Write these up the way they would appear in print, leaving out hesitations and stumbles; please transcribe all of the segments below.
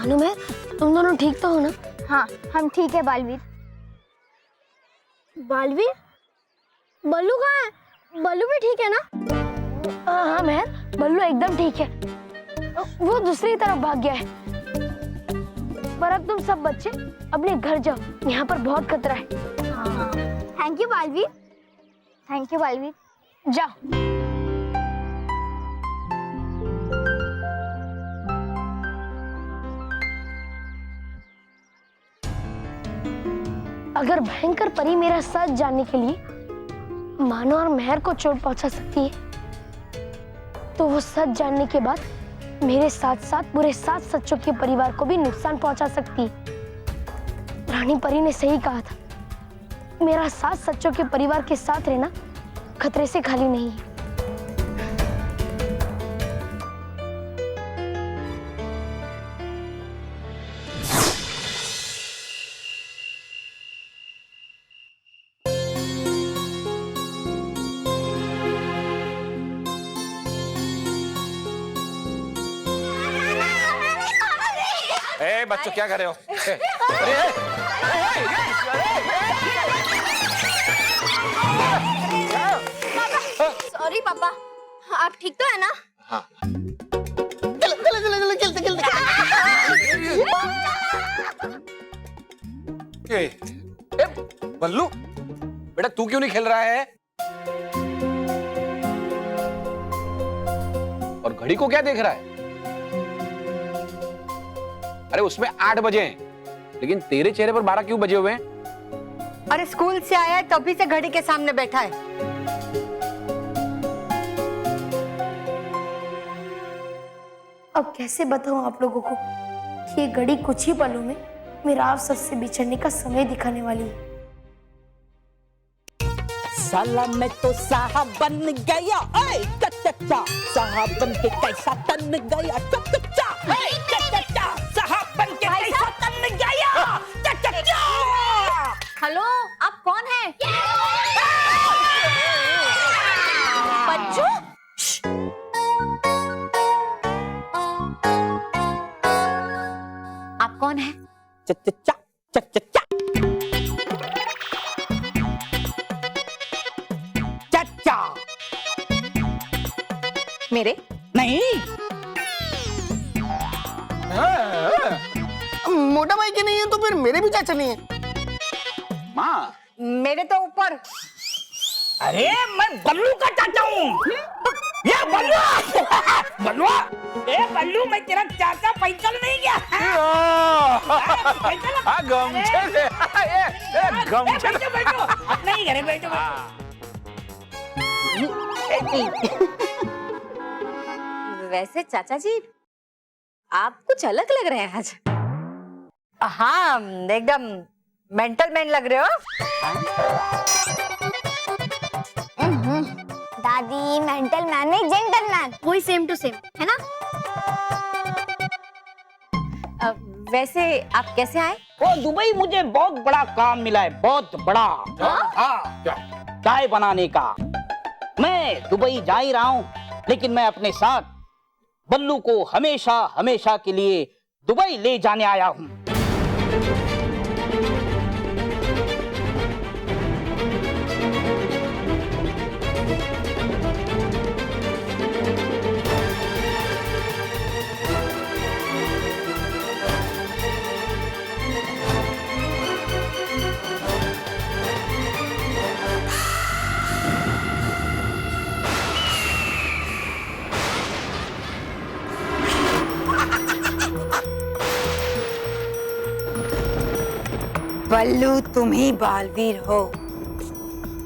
भानुमेर, तुम दोनों ठीक तो हो ना? हाँ, हम ठीक है बालवीर। बालवीर? बल्लू कहाँ है? बल्लू भी ठीक है ना? हाँ मेहर, बल्लू एकदम ठीक है। वो दूसरी तरफ भाग गया है। पर अब तुम सब बच्चे अपने घर जाओ, यहाँ पर बहुत खतरा है। Thank you Baalveer. Thank you Baalveer. जाओ। अगर भयंकर परी मेरा सच जानने के लिए मानो और मेहर को चोट पहुंचा सकती है, तो वो सच जानने के बाद मेरे साथ साथ पूरे 7 सच्चों के परिवार को भी नुकसान पहुंचा सकती है। रानी परी ने सही कहा था, मेरा 7 सच्चों के परिवार के साथ रहना खतरे से खाली नहीं है। बच्चों क्या कर रहे हो? सॉरी पापा, आप ठीक तो है ना? हाँ। बल्लू, बेटा तू क्यों नहीं खेल रहा है? और घड़ी को क्या देख रहा है? अरे उसमें 8 बजे हैं, लेकिन तेरे चेहरे पर 12 क्यों बजे हुए हैं? अरे स्कूल से आया है तभी से घड़ी के सामने बैठा है। अब कैसे बताऊं आप लोगों को कि ये घड़ी कुछ ही पलों में मेरा आप सबसे बिछड़ने का समय दिखाने वाली है। साला मैं तो साहब बन गया, ऐ चचा साहब बन के कैसा तन गया, चचा साहब बन के कैसा तन गया, चचा। हेलो, आप कौन हैं? बच्चों, आप कौन हैं? चचा चचा चचा मेरे नहीं, मोटा भाई के नहीं है तो फिर मेरे भी चाचा नहीं है। माँ, मेरे तो ऊपर। अरे मैं बल्लू का चाचा हूँ। ये बल्लू बल्लू, ए बल्लू मैं तेरा चाचा पैदल नहीं गया। गमछे से, गमछे बैठो बैठो, नहीं घरे बैठो। वैसे चाचा जी, आप कुछ अलग लग रहे हैं आज। हाँ, एकदम मेंटल मैन लग रहे हो। दादी मेंटल मैन नहीं, जेंटल मैन, वही सेम टू सेम है ना? वैसे आप कैसे आए? वो दुबई मुझे बहुत बड़ा काम मिला है, बहुत बड़ा। हाँ, चाय बनाने का। मैं दुबई जा ही रहा हूँ, लेकिन मैं अपने साथ बल्लू को हमेशा हमेशा के लिए दुबई ले जाने आया हूँ। बल्लू तुम ही बालवीर हो,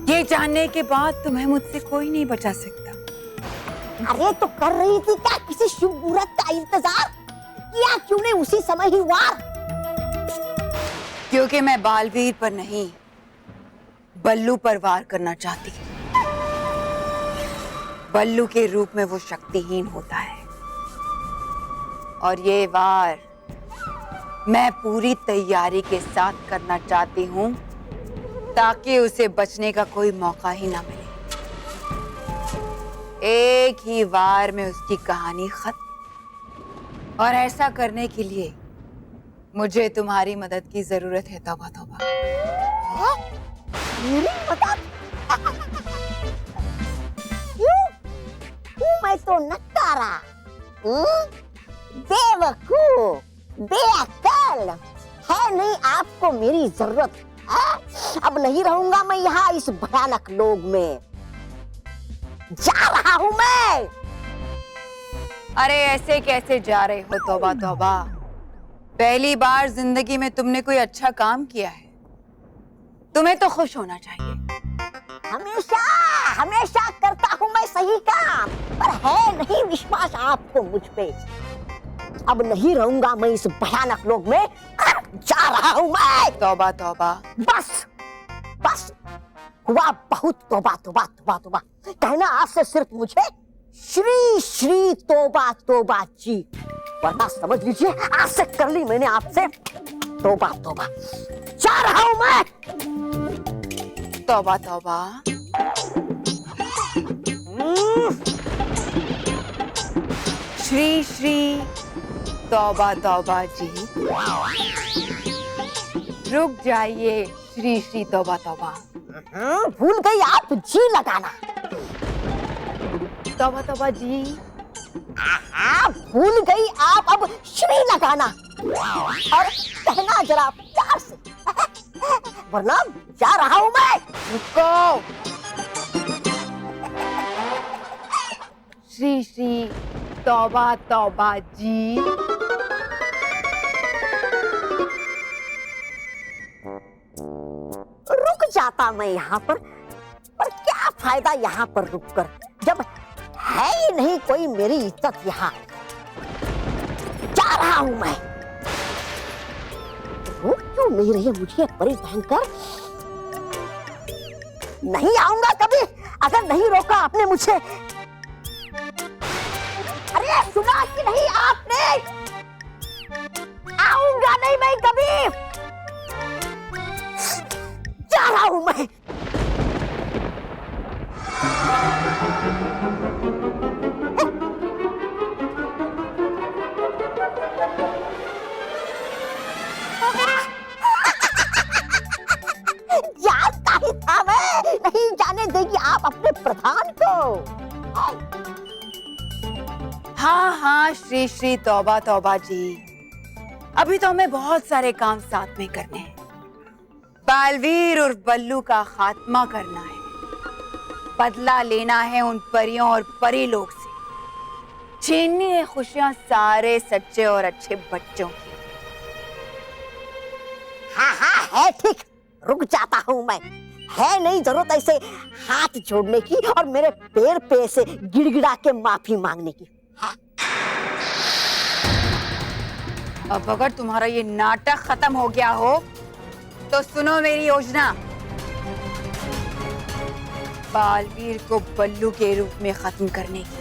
ये जानने के बाद तुम्हें मुझसे कोई नहीं बचा सकता। अरे तो कर रही थी क्या किसी शुभ मुहूर्त का इंतजार? किया क्यों नहीं उसी समय ही वार? क्योंकि मैं बालवीर पर नहीं, बल्लू पर वार करना चाहती। बल्लू के रूप में वो शक्तिहीन होता है, और ये वार मैं पूरी तैयारी के साथ करना चाहती हूँ, ताकि उसे बचने का कोई मौका ही ना मिले। एक ही वार में उसकी कहानी खत्म। और ऐसा करने के लिए मुझे तुम्हारी मदद की जरूरत है तौबा तौबा। मेरी मदद? क्यों? मैं तो नकारा, बेवकूफ, बेअक्ल, है नहीं आपको मेरी जरूरत। अब नहीं रहूंगा मैं यहाँ इस भयानक लोक में, जा रहा हूँ मैं। अरे ऐसे कैसे जा रहे हो तौबा तौबा? पहली बार जिंदगी में तुमने कोई अच्छा काम किया है, तुम्हें तो खुश होना चाहिए। हमेशा हमेशा करता हूँ मैं सही काम, पर है नहीं विश्वास आपको मुझ पे। अब नहीं रहूंगा मैं इस भयानक लोक में, जा रहा हूँ मैं। तौबा तौबा। बस बस हुआ बहुत, तौबा तौबा तौबा तौबा। कहना आज से सिर्फ मुझे श्री श्री तौबा तौबा जी, वरना समझ लीजिए आज से कर ली मैंने आपसे तौबा तौबा। जा रहा हूं मैं। तौबा तौबा। श्री श्री तौबा तौबा जी, रुक जाइए श्री श्री तौबा तौबा। भूल गई आप जी लगाना। तौबा तौबा जी। भूल गई आप अब श्री लगाना, और कहना जरा प्यार से, वरना जा रहा हूं मैं। रुको। श्री श्री तौबा तौबा जी। रुक जाता मैं यहाँ पर क्या फायदा यहाँ पर रुककर, जब है ही नहीं कोई मेरी इज्जत यहाँ। जा रहा हूं मैं। रोक क्यों नहीं रही मुझे बड़ी भयंकर? नहीं आऊंगा कभी अगर नहीं रोका आपने मुझे। अरे सुना कि नहीं आपने? आऊंगा नहीं मैं कभी। जा रहा हूं मैं। जानता ही था मैं, नहीं जाने देगी आप अपने प्रधान को। हाँ हाँ श्री श्री तौबा तौबा जी, अभी तो हमें बहुत सारे काम साथ में करने हैं। बालवीर और बल्लू का खात्मा करना है, बदला लेना है उन परियों और परी लोग से, छीननी है खुशियां सारे सच्चे और अच्छे बच्चों की। हाँ हाँ है ठीक, रुक जाता हूँ मैं। है नहीं जरूरत ऐसे हाथ जोड़ने की और मेरे पैर पे से गिड़गिड़ा के माफी मांगने की। अब अगर तुम्हारा ये नाटक खत्म हो गया हो तो सुनो मेरी योजना। बालवीर को बल्लू के रूप में खत्म करने की।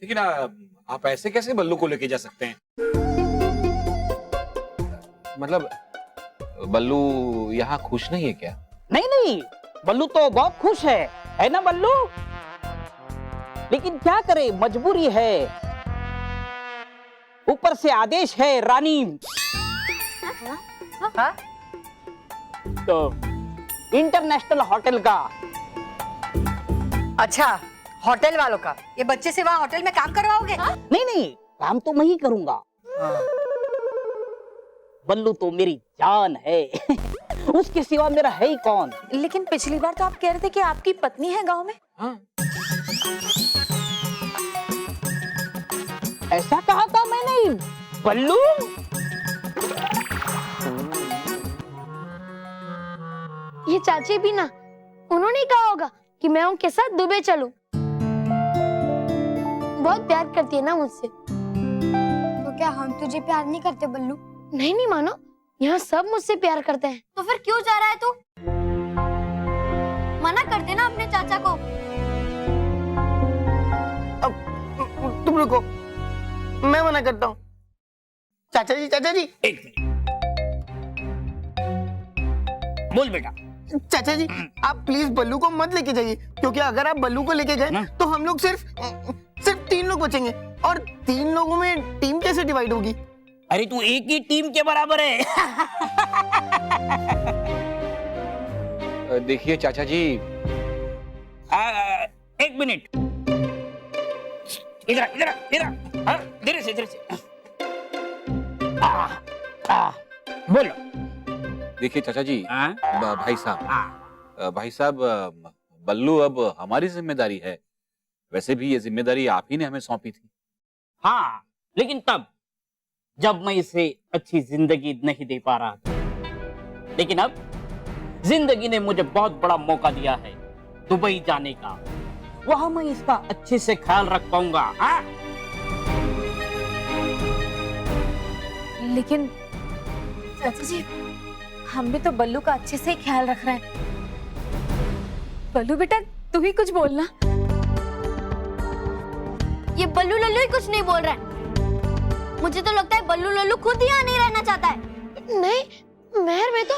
लेकिन आप ऐसे कैसे बल्लू को लेके जा सकते हैं? मतलब बल्लू यहाँ खुश नहीं है क्या? नहीं नहीं, बल्लू तो बहुत खुश है ना बल्लू? लेकिन क्या करे, मजबूरी है, ऊपर से आदेश है रानी। हाँ? तो इंटरनेशनल होटल का। अच्छा, होटल वालों का? ये बच्चे से वहाँ होटल में काम करवाओगे? नहीं नहीं, काम तो मैं ही करूंगा। बल्लू तो मेरी जान है उसके सिवा मेरा है ही कौन? लेकिन पिछली बार तो आप कह रहे थे कि आपकी पत्नी है गांव में। हाँ। ऐसा कहा था मैंने बल्लू? ये चाची भी ना, उन्होंने कहा होगा कि मैं उनके साथ दुबई चलूं। बहुत प्यार करती है ना मुझसे। तो क्या हम तुझे प्यार नहीं करते बल्लू? नहीं नहीं मानो, यहाँ सब मुझसे प्यार करते हैं। तो फिर क्यों जा रहा है तू? मना कर देना अपने चाचा को। अब तुम रुको, मैं मना करता हूँ। चाचा जी, चाचा जी। एक मिनट, बोल बेटा। चाचा जी, आप प्लीज बल्लू को मत लेके जाइए, क्योंकि अगर आप बल्लू को लेके गए तो हम लोग सिर्फ 3 लोग बचेंगे और 3 लोगों में टीम कैसे डिवाइड होगी? अरे तू एक ही टीम के बराबर है। देखिए चाचा जी, एक मिनट, इधर इधर इधर, हाँ, इधर से बोलो। देखिए चाचा जी, हाँ? भाई साहब, हाँ। भाई साहब, बल्लू अब हमारी जिम्मेदारी है। वैसे भी ये जिम्मेदारी आप ही ने हमें सौंपी थी। हाँ, लेकिन तब जब मैं इसे अच्छी जिंदगी नहीं दे पा रहा था, लेकिन अब जिंदगी ने मुझे बहुत बड़ा मौका दिया है दुबई जाने का। वहां मैं इसका अच्छे से ख्याल रख पाऊंगा। हाँ? लेकिन चाचा जी, हम भी तो बल्लू का अच्छे से ही ख्याल रख रहे हैं। बल्लू बेटा, तू ही कुछ बोलना। ये बल्लू लल्लू ही कुछ नहीं बोल रहा है। मुझे तो लगता है बल्लू लल्लू खुद यहाँ नहीं रहना चाहता है। नहीं मेहर, मैं तो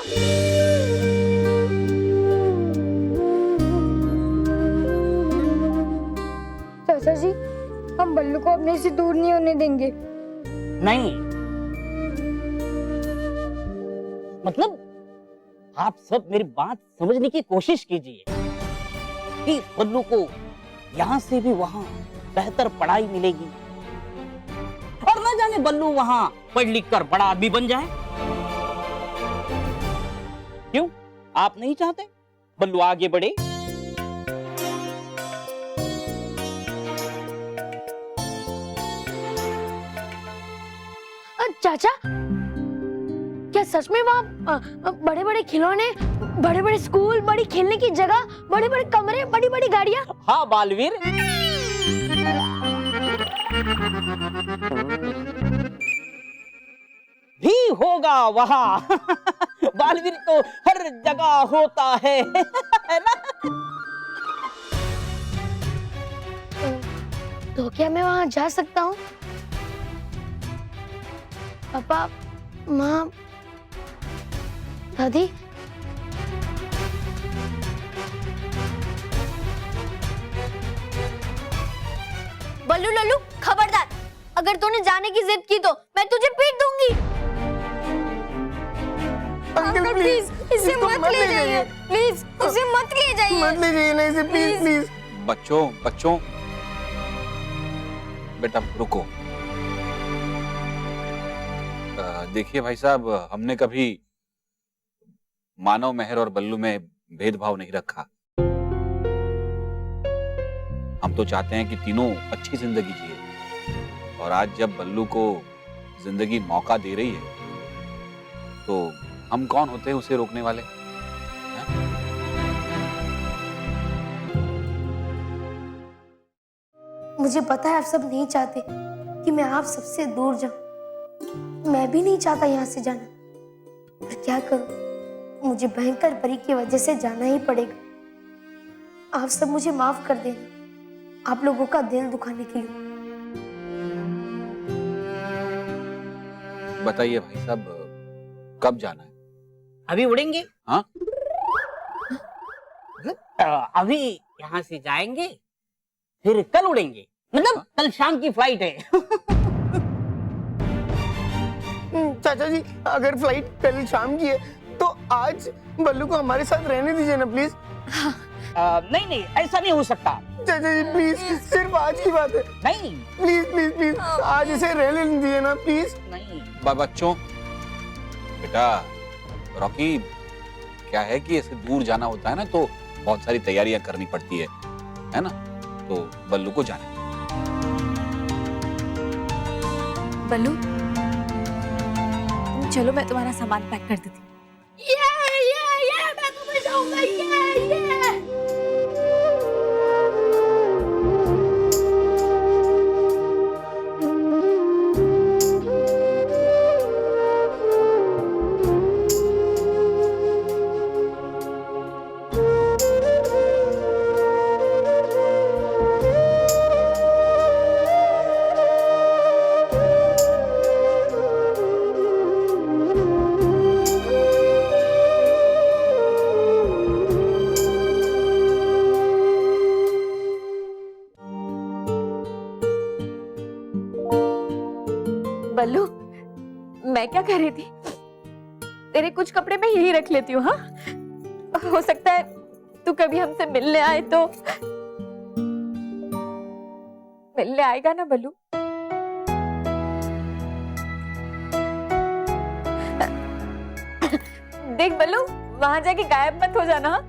चाचा जी, हम बल्लू को अपने से दूर नहीं होने देंगे। नहीं, मतलब आप सब मेरी बात समझने की कोशिश कीजिए कि बल्लू को यहाँ से भी वहां बेहतर पढ़ाई मिलेगी, और न जाने बल्लू वहां पढ़ लिख कर बड़ा आदमी बन जाए। क्यों, आप नहीं चाहते बल्लू आगे बढ़े? चाचा, क्या सच में वहाँ बड़े बड़े खिलौने, बड़े बड़े स्कूल, बड़ी खेलने की जगह, बड़े बड़े कमरे, बड़ी बड़ी गाड़ियाँ? हाँ बालवीर, भी होगा वहाँ। बालवीर तो हर जगह होता है ना? तो क्या मैं वहाँ जा सकता हूँ? पापा, माँ, दादी? बल्लू लल्लू, खबरदार! अगर तूने जाने की जिद की तो मैं तुझे पीट दूंगी। अंकल प्लीज, इसे इसको मत ले जाइए, प्लीज इसे मत ले जाइए। मत ले जाइए ना इसे, प्लीज प्लीज। बच्चों, बेटा रुको। देखिए भाई साहब, हमने कभी मानव, मेहर और बल्लू में भेदभाव नहीं रखा। हम तो चाहते हैं कि तीनों अच्छी जिंदगी जिए, और आज जब बल्लू को जिंदगी मौका दे रही है तो हम कौन होते हैं उसे रोकने वाले? मुझे पता है आप सब नहीं चाहते कि मैं आप सबसे दूर जाऊं। मैं भी नहीं चाहता यहाँ से जाना, पर क्या करूं, मुझे भयंकर परी की वजह से जाना ही पड़ेगा। आप सब मुझे माफ कर देना, आप लोगों का दिल दुखाने के लिए। बताइए भाई साहब, कब जाना है? अभी उड़ेंगे। हाँ? अभी यहाँ से जाएंगे, फिर कल उड़ेंगे। मतलब कल शाम की फ्लाइट है। चाचा जी, अगर फ्लाइट कल शाम की है तो आज बल्लू को हमारे साथ रहने दीजिए ना प्लीज। नहीं, ऐसा नहीं हो सकता। चाचा जी प्लीज, सिर्फ आज की बात है। नहीं प्लीज प्लीज प्लीज, आज इसे रहने दीजिए ना प्लीज। नहीं। बच्चों, बेटा रॉकी, क्या है कि ऐसे दूर जाना होता है ना तो बहुत सारी तैयारियां करनी पड़ती है ना? तो बल्लू को जाने। बल्लू, चलो मैं तुम्हारा सामान पैक कर देती हूँ। मैं तुम्हें जाऊंगा, ये। बल्लू, मैं क्या कह रही थी, तेरे कुछ कपड़े मैं यही रख लेती हूँ। हाँ, हो सकता है तू कभी हमसे मिलने आए तो। मिलने आएगा ना बल्लू? देख बल्लू, वहां जाके गायब मत हो जाना। हाँ?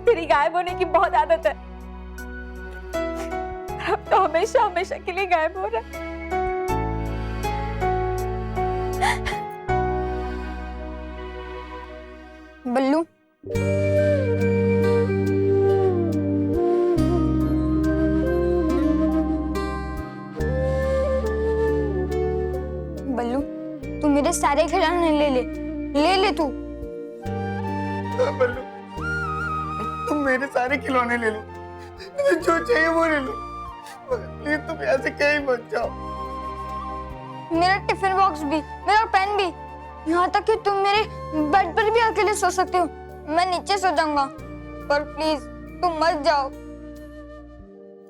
तेरी गायब होने की बहुत आदत है। अब तो हमेशा हमेशा के लिए गायब हो रहा है। बल्लू, बल्लू, तू मेरे सारे खिलौने ले तू। हाँ, बल्लू तुम मेरे सारे खिलौने ले लो, तुम्हें जो चाहिए वो ले लो, प्लीज तुम यहाँ से कहीं मत जाओ। मेरा टिफिन बॉक्स भी, मेरा पेन भी, यहाँ तक कि तुम मेरे बेड पर भी अकेले सो सकते हो। मैं नीचे सो जाऊंगा, पर प्लीज तुम मत जाओ।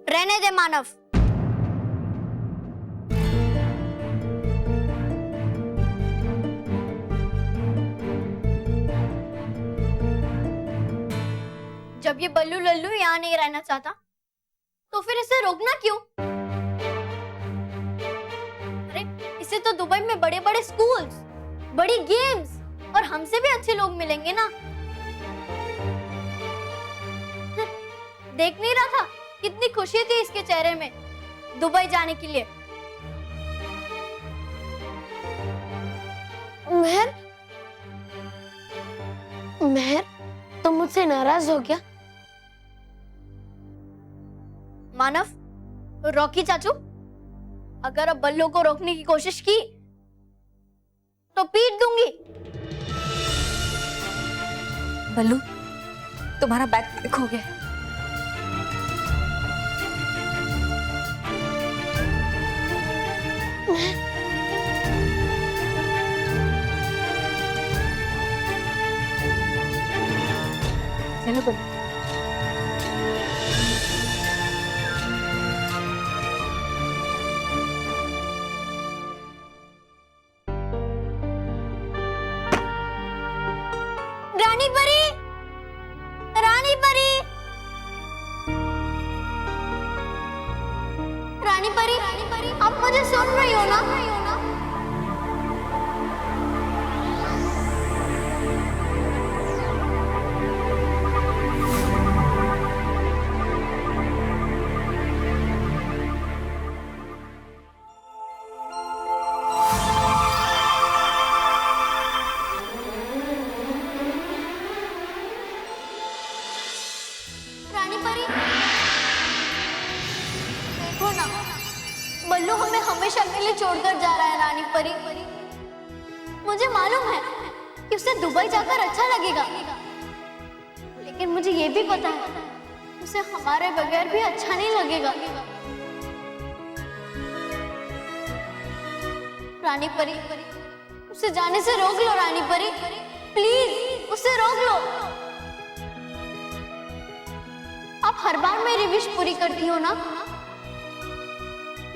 रहने दे मानव। जब ये बल्लू लल्लू यहाँ नहीं रहना चाहता, तो फिर इसे रोकना क्यों? अरे इसे तो दुबई में बड़े बड़े स्कूल्स, बड़ी गेम्स और हमसे भी अच्छे लोग मिलेंगे ना। देख नहीं रहा था कितनी खुशी थी इसके चेहरे में दुबई जाने के लिए। मेहर, मेहर, तुम मुझसे नाराज हो क्या? मानव, रॉकी चाचू, अगर अब बल्लू को रोकने की कोशिश की तो पीट दूंगी। बल्लू, तुम्हारा बैग खो गया। चलो बल्लू। रानी परी, रानी परी, रानी परी, आप मुझे सुन रही हो ना? रानी परी, देखो ना, बल्लू हमें हमेशा के लिए छोड़कर जा रहा है। रानी परी, मुझे मालूम है कि उसे दुबई जाकर अच्छा लगेगा, लेकिन मुझे ये भी पता है उसे हमारे बगैर भी अच्छा नहीं लगेगा। रानी परी, उसे जाने से रोक लो। रानी परी, प्लीज उसे रोक लो। आप हर बार मेरी विश पूरी करती हो ना,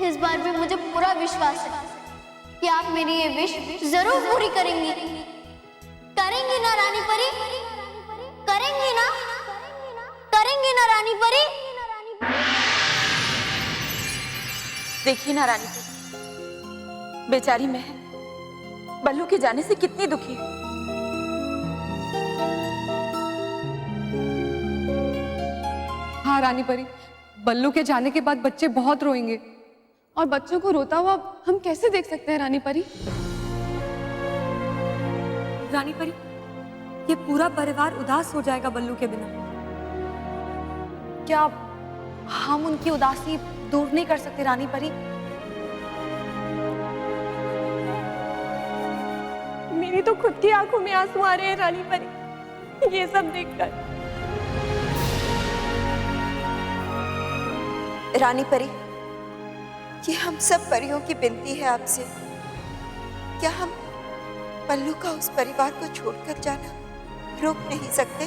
इस बार भी मुझे पूरा विश्वास है कि आप मेरी ये विश जरूर पूरी करेंगी। करेंगी ना रानी परी? करेंगी ना? करेंगी ना रानी परी? देखिए ना रानी परी, बेचारी महल बल्लू के जाने से कितनी दुखी है। हाँ रानी परी, बल्लू के जाने के बाद बच्चे बहुत रोएंगे, और बच्चों को रोता हुआ हम कैसे देख सकते हैं रानी परी? रानी परी, ये पूरा परिवार उदास हो जाएगा बल्लू के बिना। क्या हम उनकी उदासी दूर नहीं कर सकते रानी परी? मेरी तो खुद की आंखों में आंसू आ रहे हैं रानी परी, ये सब देखकर। रानी परी, ये हम सब परियों की विनती है आपसे, क्या हम पल्लू का उस परिवार को छोड़कर जाना रोक नहीं सकते?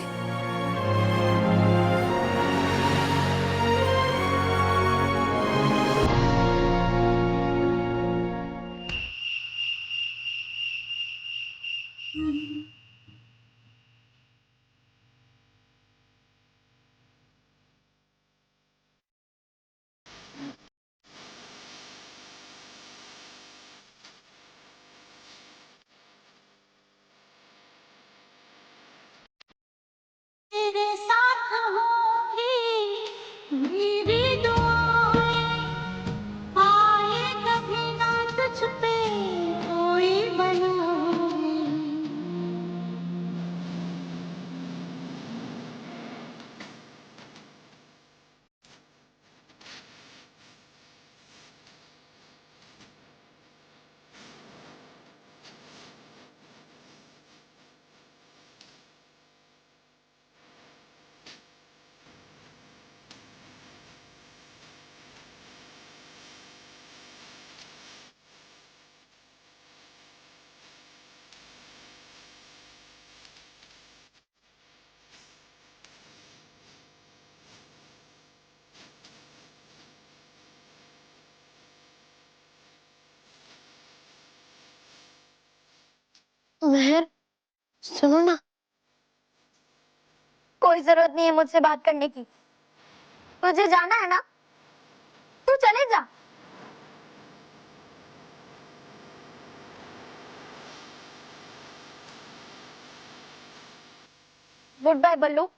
जरूरत नहीं है मुझसे बात करने की। तुझे जाना है ना, तू चले जा। गुड बाय बल्लू।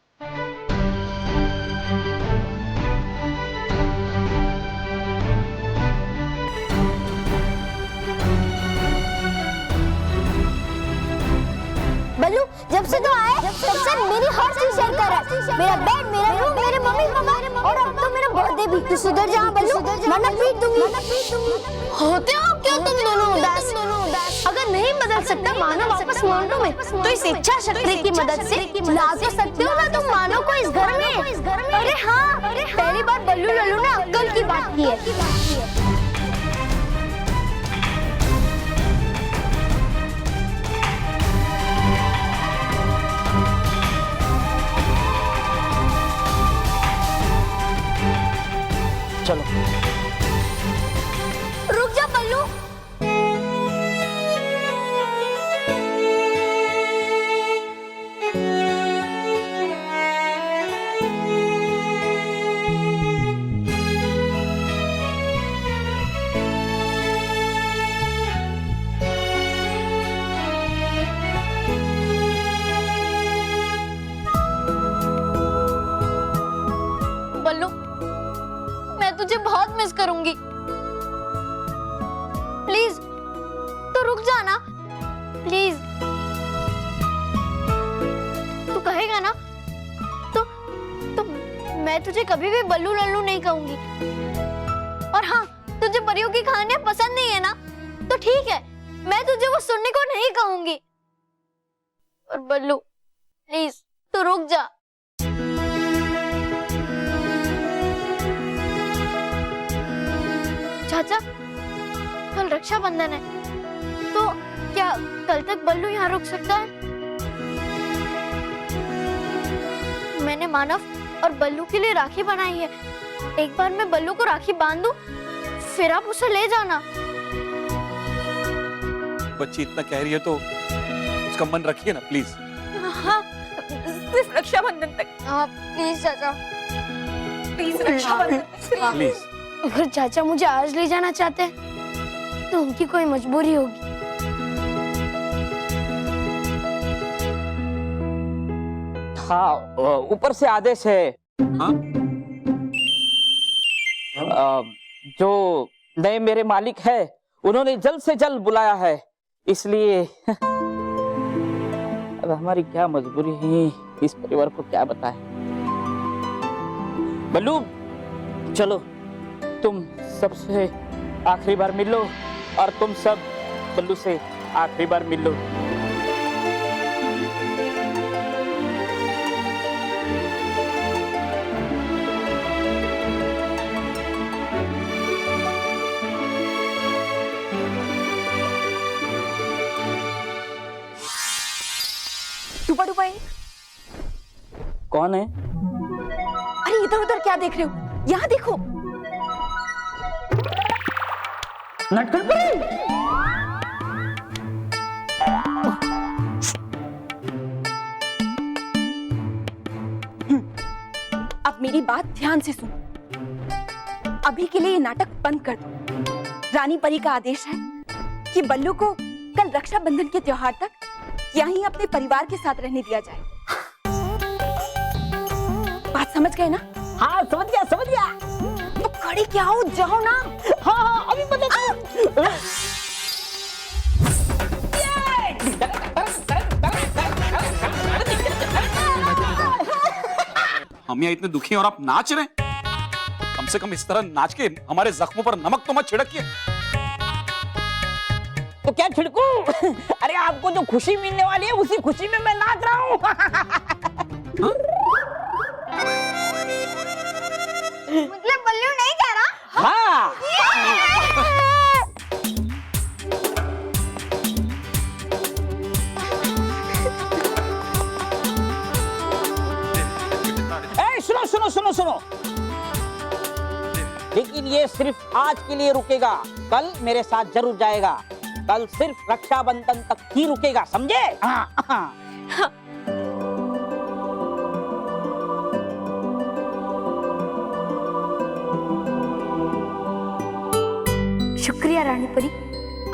बल्लू, जब से तो आए तब से मेरी हर चीज शेयर कर रहा है। मेरा बेड, मेरा रूम, मेरे मम्मी पापा और अब तो मेरा बर्थडे भी। तू सुधर जा बल्लू, वरना पीट दूंगी। होते हो क्यों तुम दोनों उदास? अगर नहीं बदल सकता मानो वापस मानो में, तो इस इच्छा शक्ति की मदद से ला तो सकते हो ना तुम मानो को इस घर में। अरे हाँ, पहली बार बल्लू लल्लू ने अक्ल की बात की है। चलो रुक जा बल्लू। बल्लू, मैं तुझे बहुत मिस करूंगी। प्लीज तू रुक जा ना, प्लीज। तू कहेगा ना तो मैं तुझे कभी भी बल्लू लल्लू नहीं कहूंगी। और हाँ, तुझे परियों की कहानियां पसंद नहीं है ना, तो ठीक है, मैं तुझे वो सुनने को नहीं कहूंगी। और बल्लू प्लीज तू रुक जा। चाचा, कल रक्षाबंधन है, तो क्या कल तक बल्लू यहाँ रुक सकता है? मैंने मानव और बल्लू के लिए राखी बनाई है। एक बार मैं बल्लू को राखी बांध दूं, फिर आप उसे ले जाना। बच्ची इतना कह रही है तो उसका मन रखिए ना प्लीज। हाँ, सिर्फ रक्षाबंधन तक। हाँ प्लीज चाचा, प्लीज रक्षाबंधन तक। प्लीज। अगर चाचा मुझे आज ले जाना चाहते हैं तो उनकी कोई मजबूरी होगी। हाँ, ऊपर से आदेश है। हाँ? जो नए मेरे मालिक है उन्होंने जल्द से जल्द बुलाया है, इसलिए अब हमारी क्या मजबूरी है, इस परिवार को क्या बताएं। बल्लू चलो, तुम सबसे आखिरी बार मिल लो और तुम सब बल्लू से आखिरी बार मिल लो। टुपा टुपा ये? कौन है? अरे इधर उधर क्या देख रहे हो? यहाँ देखो। अब मेरी बात ध्यान से सुनो। अभी के लिए ये नाटक बंद कर दो। रानी परी का आदेश है कि बल्लू को कल रक्षाबंधन के त्योहार तक यहीं अपने परिवार के साथ रहने दिया जाए। बात समझ गए ना? हाँ समझ गया समझ गया। तो खड़े क्या हो, जाओ ना। हाँ हाँ अभी बता। हम यहाँ इतने दुखी हैं और आप नाच रहे हैं। कम से कम इस तरह नाच के हमारे जख्मों पर नमक तो मत छिड़किए। तो क्या छिड़कू? अरे आपको जो खुशी मिलने वाली है उसी खुशी में मैं नाच रहा हूँ। मतलब बल्लू नहीं कह रहा? हाँ। ए, सुनो सुनो सुनो सुनो, लेकिन ये सिर्फ आज के लिए रुकेगा, कल मेरे साथ जरूर जाएगा। कल सिर्फ रक्षाबंधन तक ही रुकेगा, समझे? हाँ, हाँ। शुक्रिया रानी परी,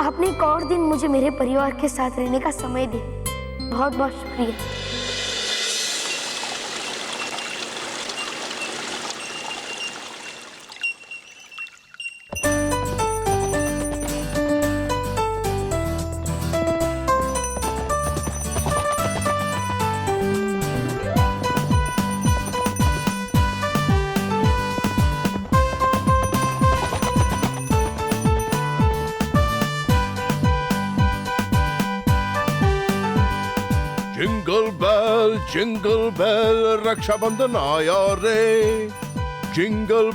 आपने एक और दिन मुझे मेरे परिवार के साथ रहने का समय दिया। बहुत बहुत शुक्रिया। जिंगल बेल रक्षाबंधन आया रे। जिंगल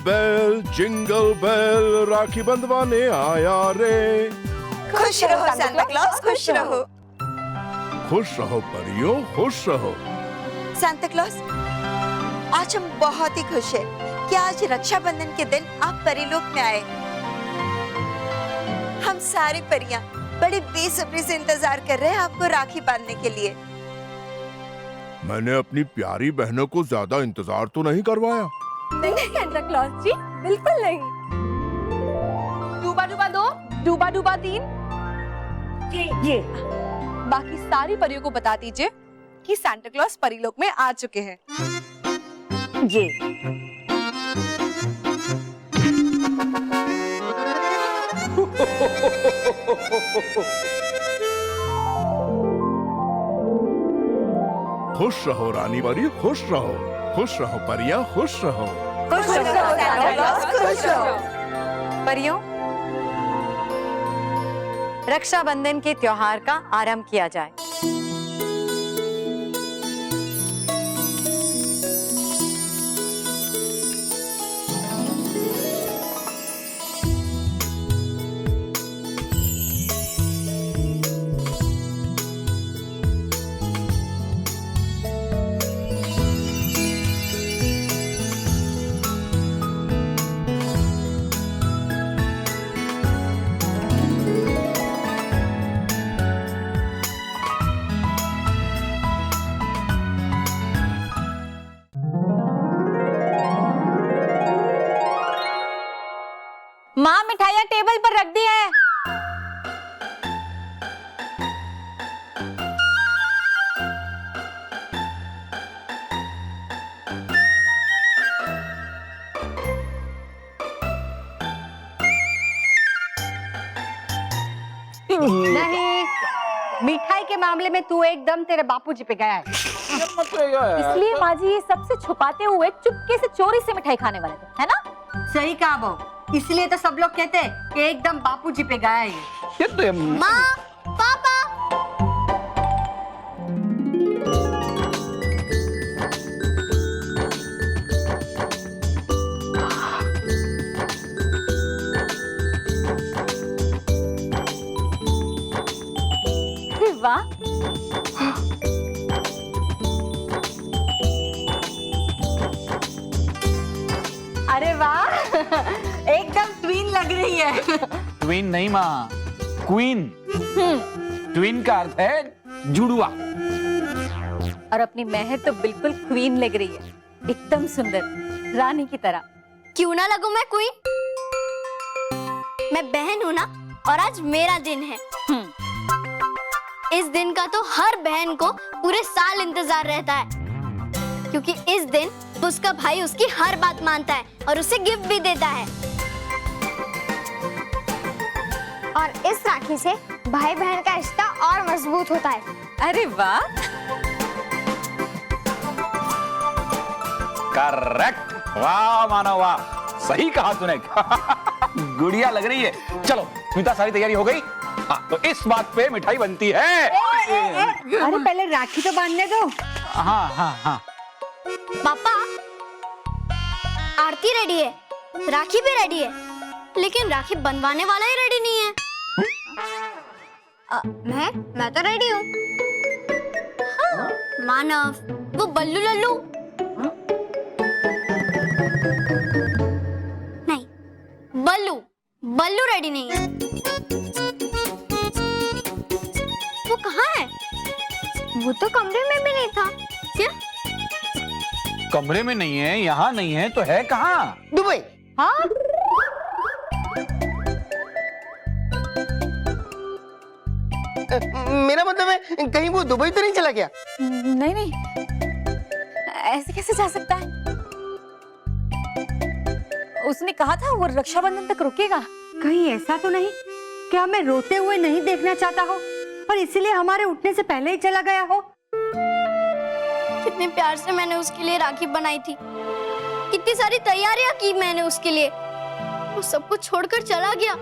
बेल राखी बंधवाने आया रे। खुश रहो सांता क्लॉस, खुश रहो। खुश रहो परियों, खुश रहो। सांता क्लॉस, आज हम बहुत ही खुश हैं कि आज रक्षाबंधन के दिन आप परीलोक में आए। हम सारी परियां बड़ी बेसब्री से इंतजार कर रहे हैं आपको राखी बांधने के लिए। मैंने अपनी प्यारी बहनों को ज्यादा इंतजार तो नहीं करवाया। नहीं सांता क्लॉस जी, बिल्कुल नहीं। डूबा डूबा 2, डूबा डूबा 3। ये बाकी सारी परियों को बता दीजिए कि सांता क्लॉस परीलोक में आ चुके हैं। ये खुश रहो रानी परी, खुश रहो परियां, खुश रहो। खुश रहो सांता क्लॉस, खुश रहो। परियों, रक्षाबंधन के त्योहार का आरंभ किया जाए। माँ मिठाइयाँ टेबल पर रख दी है। नहीं, मिठाई के मामले में तू एकदम तेरे बापूजी पे गया है। इसलिए माँ जी ये सबसे छुपाते हुए चुपके से चोरी से मिठाई खाने वाले थे, है ना? सही कहा बहू, इसलिए तो सब लोग कहते हैं कि एकदम बापूजी पे गया है ये। माँ, पापा। वाह, अरे वाह, एकदम ट्विन लग रही है। ट्विन नहीं माँ, क्वीन। ट्विन का अर्थ है जुड़वा। और अपनी महक तो बिल्कुल क्वीन लग रही है, एकदम सुंदर, रानी की तरह। क्यों ना लगूं मैं क्वीन? मैं बहन हूं ना, और आज मेरा दिन है। इस दिन का तो हर बहन को पूरे साल इंतजार रहता है, क्योंकि इस दिन उसका भाई उसकी हर बात मानता है और उसे गिफ्ट भी देता है। और इस राखी से भाई बहन का रिश्ता और मजबूत होता है। अरे वाह, करेक्ट। वाह मानव वाह, सही कहा तूने। गुड़िया लग रही है। चलो स्मिता, सारी तैयारी हो गई? हाँ, तो इस बात पे मिठाई बनती है। अरे पहले राखी तो बांधने दो। हाँ हाँ हाँ। पापा, आरती रेडी है, राखी भी रेडी है, लेकिन राखी बनवाने वाला ही रेडी नहीं है। मैं तो रेडी हूँ। हाँ, मानव, वो बल्लू लल्लू नहीं, बल्लू रेडी नहीं है। वो कहाँ है? वो तो कमरे में भी नहीं था। क्या? कमरे में नहीं है, यहाँ नहीं है, तो है कहाँ? दुबई। हाँ? मेरा मतलब है कहीं वो दुबई तो नहीं चला गया? नहीं नहीं, ऐसे कैसे जा सकता है? उसने कहा था वो रक्षाबंधन तक रुकेगा। कहीं ऐसा तो नहीं कि हमें रोते हुए नहीं देखना चाहता हो और इसीलिए हमारे उठने से पहले ही चला गया हो? कितने प्यार से मैंने उसके लिए राखी बनाई थी, कितनी सारी तैयारियां की मैंने उसके लिए, वो सब कुछ छोड़कर चला गया।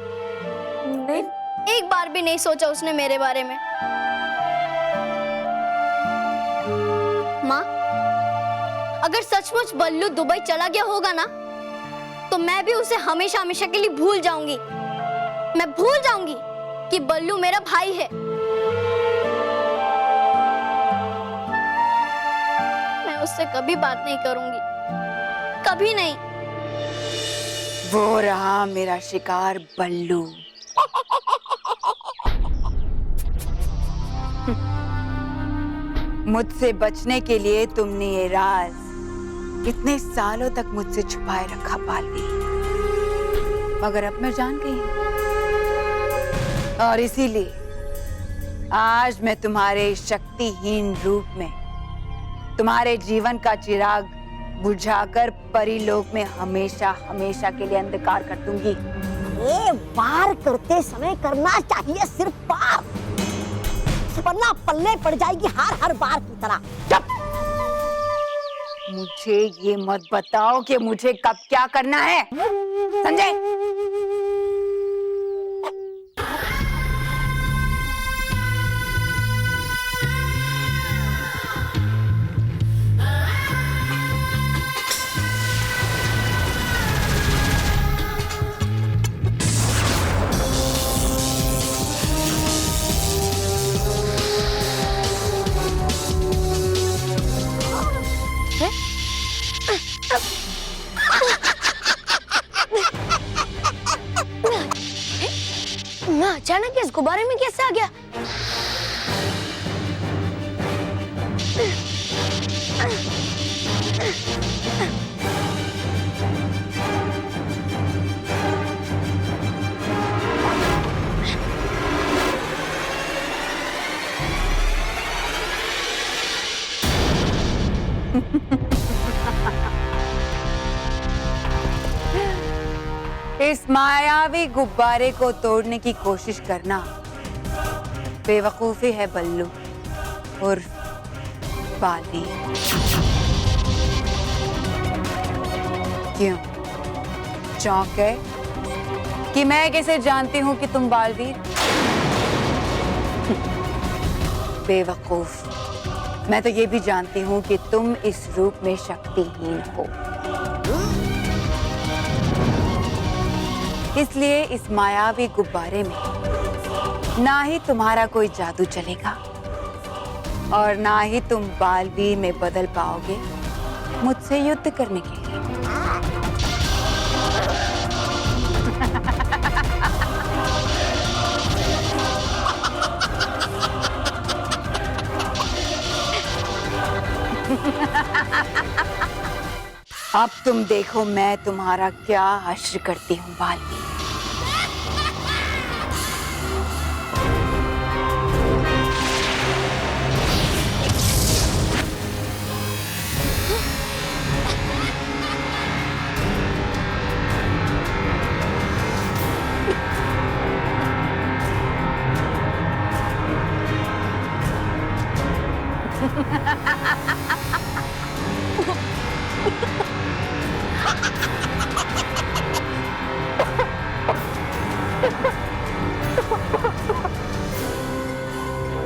नहीं, एक बार भी नहीं सोचा उसने मेरे बारे में। माँ, अगर सचमुच बल्लू दुबई चला गया होगा ना, तो मैं भी उसे हमेशा हमेशा के लिए भूल जाऊंगी। मैं भूल जाऊंगी कि बल्लू मेरा भाई है। मैं उससे कभी बात नहीं करूंगी, कभी नहीं। वो रहा मेरा शिकार बल्लू। मुझसे बचने के लिए तुमने ये राज इतने सालों तक मुझसे छुपाए रखा पालवी, मगर अब मैं जान गई हूं। और इसीलिए आज मैं तुम्हारे शक्तिहीन रूप में तुम्हारे जीवन का चिराग बुझाकर परीलोक में हमेशा हमेशा के लिए अंधकार कर दूंगी। ये वार करते समय करना चाहिए सिर्फ पाप, वरना पल्ले पड़ जाएगी हर बार की तरह। चुप! मुझे ये मत बताओ कि मुझे कब क्या करना है, संजय। ना अचानक इस गुब्बारे में कैसे आ गया? इस मायावी गुब्बारे को तोड़ने की कोशिश करना बेवकूफी है बल्लू उर्फ बाली। क्यों चौंक गए कि मैं कैसे जानती हूं कि तुम बालवीर? बेवकूफ, मैं तो ये भी जानती हूं कि तुम इस रूप में शक्तिहीन हो। इसलिए इस मायावी गुब्बारे में ना ही तुम्हारा कोई जादू चलेगा और ना ही तुम बालवीर में बदल पाओगे मुझसे युद्ध करने के लिए। अब तुम देखो मैं तुम्हारा क्या हश्र करती हूँ बालवीर।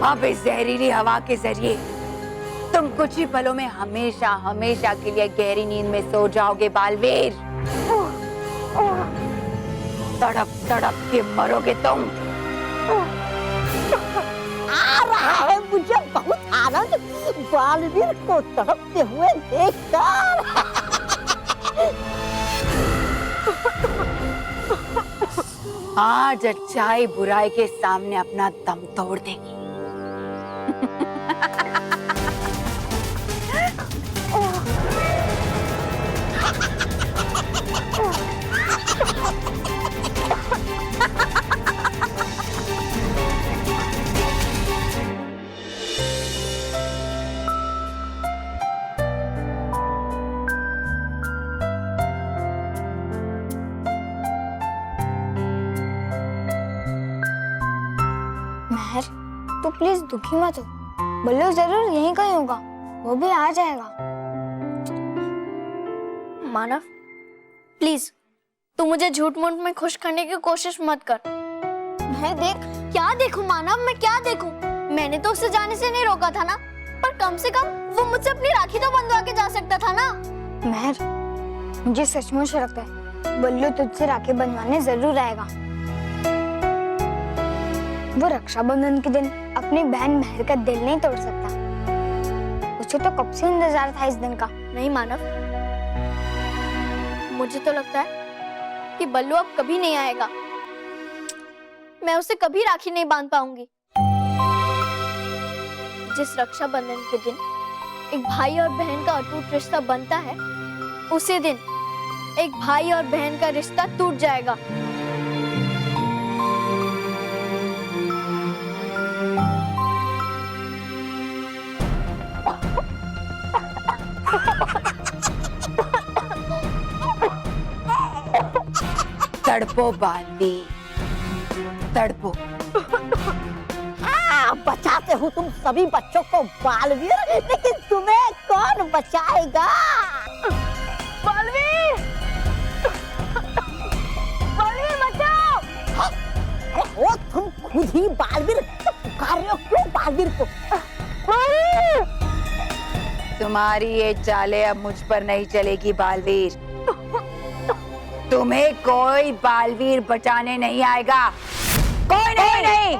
अब इस जहरीली हवा के जरिए तुम कुछ ही पलों में हमेशा हमेशा के लिए गहरी नींद में सो जाओगे बालवीर। तड़प तड़प के मरोगे तुम। आ रहा है मुझे बहुत आनंद बालवीर को तड़पते हुए देखकर। आज अच्छाई बुराई के सामने अपना दम तोड़ देगी। महर, तू प्लीज दुखी मत हो। बल्लू जरूर यहीं कहीं होगा, वो भी आ जाएगा। मानव, प्लीज तू मुझे झूठ मूठ में खुश करने की कोशिश मत कर। मैं देख, क्या देखूं मानव, मैं क्या देखूं? मैंने तो उसे जाने से नहीं रोका था ना, पर कम से कम वो मुझसे अपनी राखी तो बंधवा के जा सकता था ना। महर, मुझे सचमुच लगता है बल्लू तुझसे राखी बंधवाने जरूर आएगा। वो रक्षाबंधन के दिन अपनी बहन महर का दिल नहीं तोड़ सकता। उसे तो कब से इंतजार था इस दिन का। नहीं मानव, मुझे तो लगता है कि बल्लू अब कभी नहीं आएगा। मैं उसे कभी राखी नहीं बांध पाऊंगी। जिस रक्षाबंधन के दिन एक भाई और बहन का अटूट रिश्ता बनता है, उसी दिन एक भाई और बहन का रिश्ता टूट जाएगा। तड़पो बालवी, तड़पो। बचाते हो तुम सभी बच्चों को बालवीर, लेकिन तुम्हें कौन बचाएगा? बालवीर! बालवीर बचाओ! ओ तुम खुद ही बालवीर पुकार रहे हो, क्यों बालवीर को? तुम्हारी ये चालें अब मुझ पर नहीं चलेगी बालवीर। तुम्हें कोई बालवीर बचाने नहीं आएगा, कोई नहीं।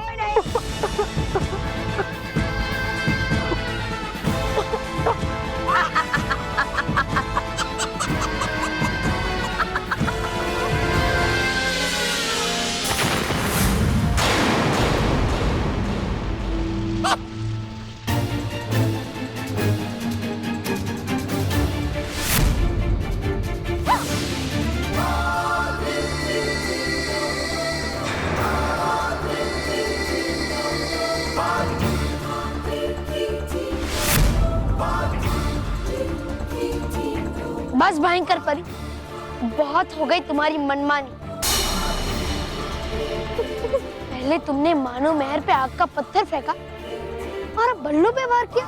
बस भयंकर परी, बहुत हो गई तुम्हारी मनमानी। पहले तुमने मानो महर पे आग का पत्थर फेंका और अब बल्लू पे वार किया।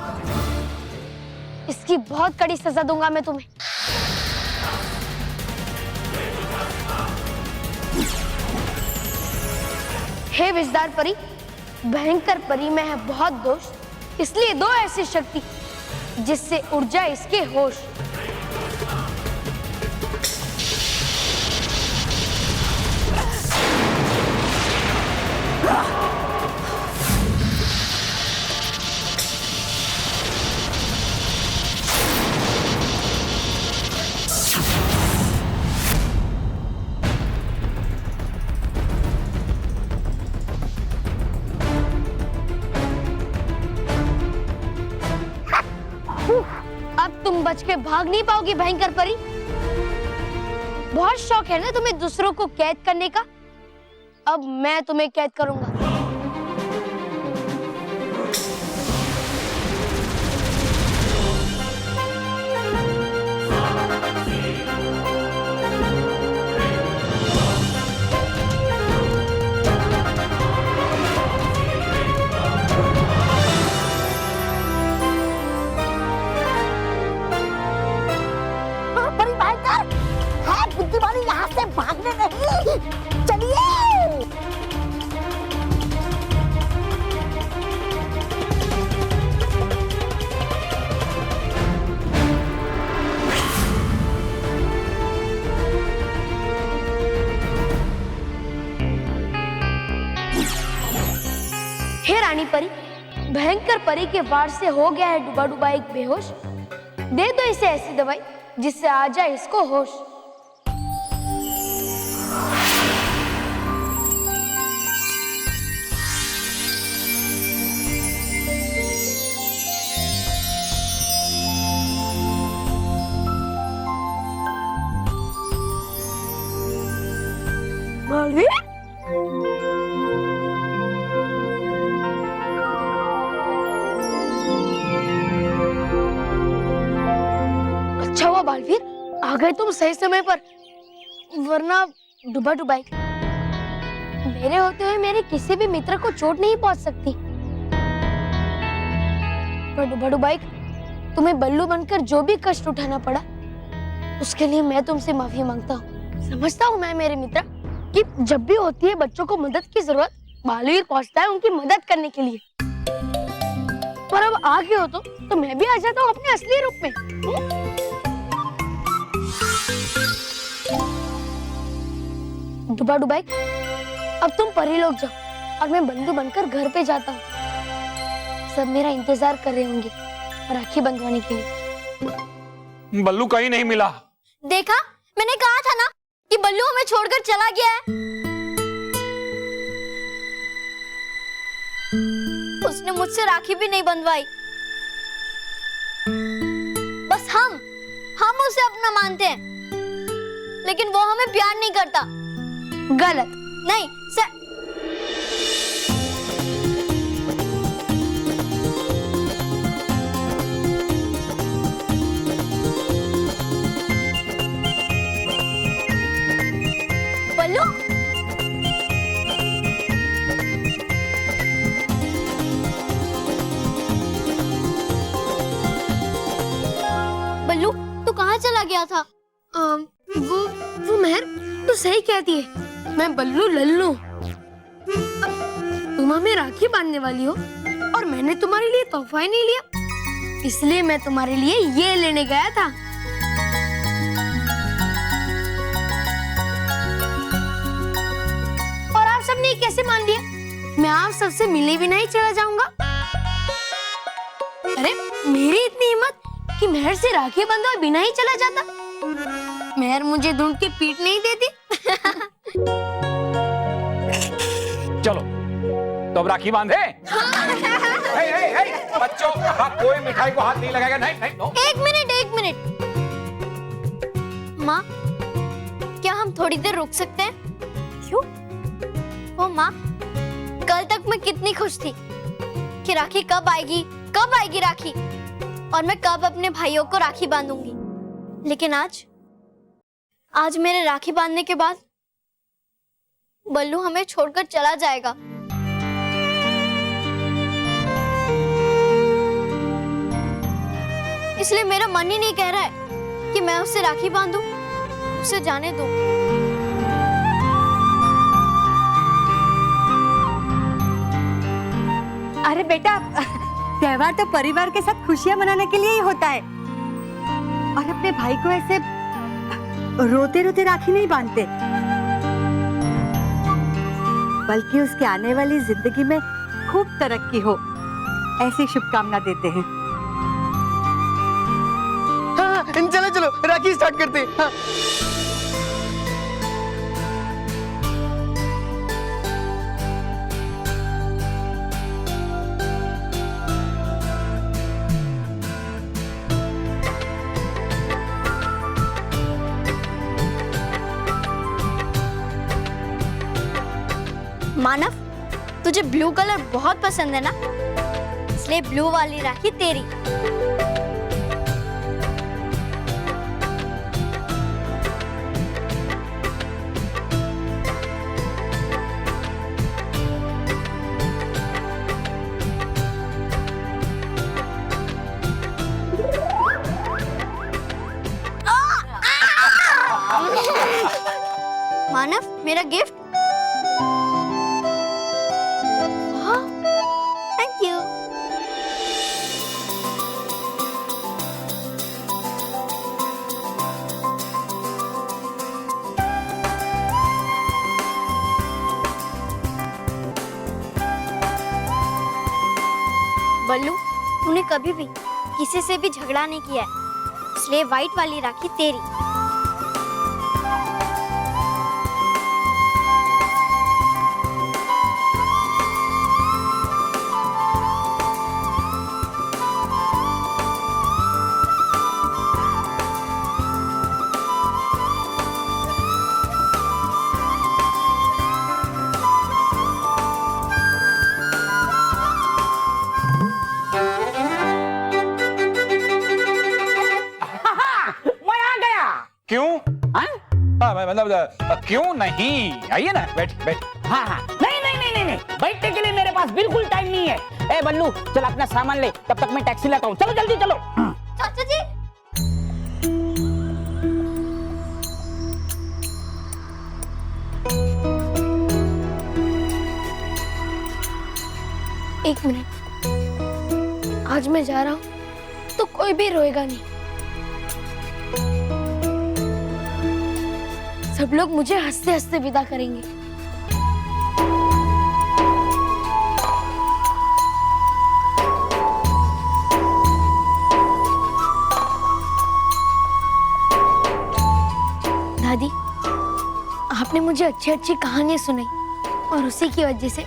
इसकी बहुत कड़ी सजा दूंगा मैं तुम्हें। हे विजदार परी, भयंकर परी में है बहुत दोष, इसलिए दो ऐसी शक्ति जिससे उड़ जाए इसके होश। अब तुम बच के भाग नहीं पाओगी भयंकर परी। बहुत शौक है ना तुम्हें दूसरों को कैद करने का, अब मैं तुम्हें कैद करूंगा। बुद्धिमानी यहाँ से भागने नहीं, चलिए। हे रानी परी, भयंकर परी के वार से हो गया है डूबा डूबा एक बेहोश। दे दो इसे ऐसी दवाई जिससे आ जाए इसको होश। मालवी? अच्छा हुआ बालवीर, आ गए तुम सही समय पर, वरना डूबा डुबाई। मेरे होते हुए मेरे किसी भी मित्र को चोट नहीं पहुंच सकती। पर बड़ू बाइक, तुम्हें बल्लू बनकर जो भी कष्ट उठाना पड़ा, उसके लिए मैं तुमसे माफी मांगता हूँ। समझता हूँ मैं मेरे मित्र कि जब भी होती है बच्चों को मदद की जरूरत, बालवीर पहुंचता है उनकी मदद करने के लिए। पर अब आ गए हो तो मैं भी आ जाता हूँ अपने असली रूप में। डुबा बाइक, अब तुम परी लोग जाओ और मैं बल्लू बनकर घर पे जाता हूँ। सब मेरा इंतजार कर रहे होंगे राखी बंधवाने के लिए। बल्लू कहीं नहीं मिला। देखा, मैंने कहा था ना कि बल्लू हमें छोड़कर चला गया है। उसने मुझसे राखी भी नहीं बंधवाई। बस हम उसे अपना मानते हैं, लेकिन वो हमें प्यार नहीं करता। गलत। नहीं बल्लू, बल्लू तू कहाँ चला गया था? वो मेहर, तू सही कहती है, मैं बल्लू लल्लू। तुम हमें राखी बांधने वाली हो और मैंने तुम्हारे लिए तोहफा ही नहीं लिया, इसलिए मैं तुम्हारे लिए ये लेने गया था। और आप सबने ये कैसे मान लिया? मैं आप सबसे मिले बिना ही चला जाऊंगा? अरे मेरी इतनी हिम्मत कि मेहर से राखी बंधवाए बिना ही चला जाता। मेहर मुझे ढूंढ के पीट नहीं देती। चलो तो अब राखी बांधे। बच्चों, कोई मिठाई को हाथ नहीं लगाएगा। नहीं नहीं नो। एक मिनट माँ, क्या हम थोड़ी देर रुक सकते हैं? क्यों? ओ माँ, कल तक मैं कितनी खुश थी कि राखी कब आएगी राखी, और मैं कब अपने भाइयों को राखी बांधूंगी। लेकिन आज मेरे राखी बांधने के बाद बल्लू हमें छोड़कर चला जाएगा। इसलिए मेरा मन ही नहीं कह रहा है कि मैं उससे राखी बांधूं। उसे जाने दो। अरे बेटा, त्योहार तो परिवार के साथ खुशियां मनाने के लिए ही होता है, और अपने भाई को ऐसे रोते रोते राखी नहीं बांधते, बल्कि उसके आने वाली जिंदगी में खूब तरक्की हो, ऐसी शुभकामना देते हैं। हाँ, चलो चलो राखी स्टार्ट करते हैं। हाँ। मानव, तुझे ब्लू कलर बहुत पसंद है ना, इसलिए ब्लू वाली राखी तेरी। मानव, मेरा गिफ्ट। Thank you. बल्लू, तूने कभी भी किसी से भी झगड़ा नहीं किया है, इसलिए व्हाइट वाली राखी तेरी। मैं आ गया। मतलब क्यों नहीं, आइए ना, बैठ बैठ। हाँ हाँ, नहीं नहीं नहीं नहीं नहीं, बैठने के लिए मेरे पास बिल्कुल टाइम नहीं है। ए बल्लू, चल अपना सामान ले, तब तक मैं टैक्सी लाता हूँ। चलो जल्दी चलो। चाचा जी, एक मिनट, आज मैं जा रहा हूँ तो कोई भी रोएगा नहीं। सब लोग मुझे हंसते हंसते विदा करेंगे। दादी, आपने मुझे अच्छी अच्छी कहानियां सुनाई और उसी की वजह से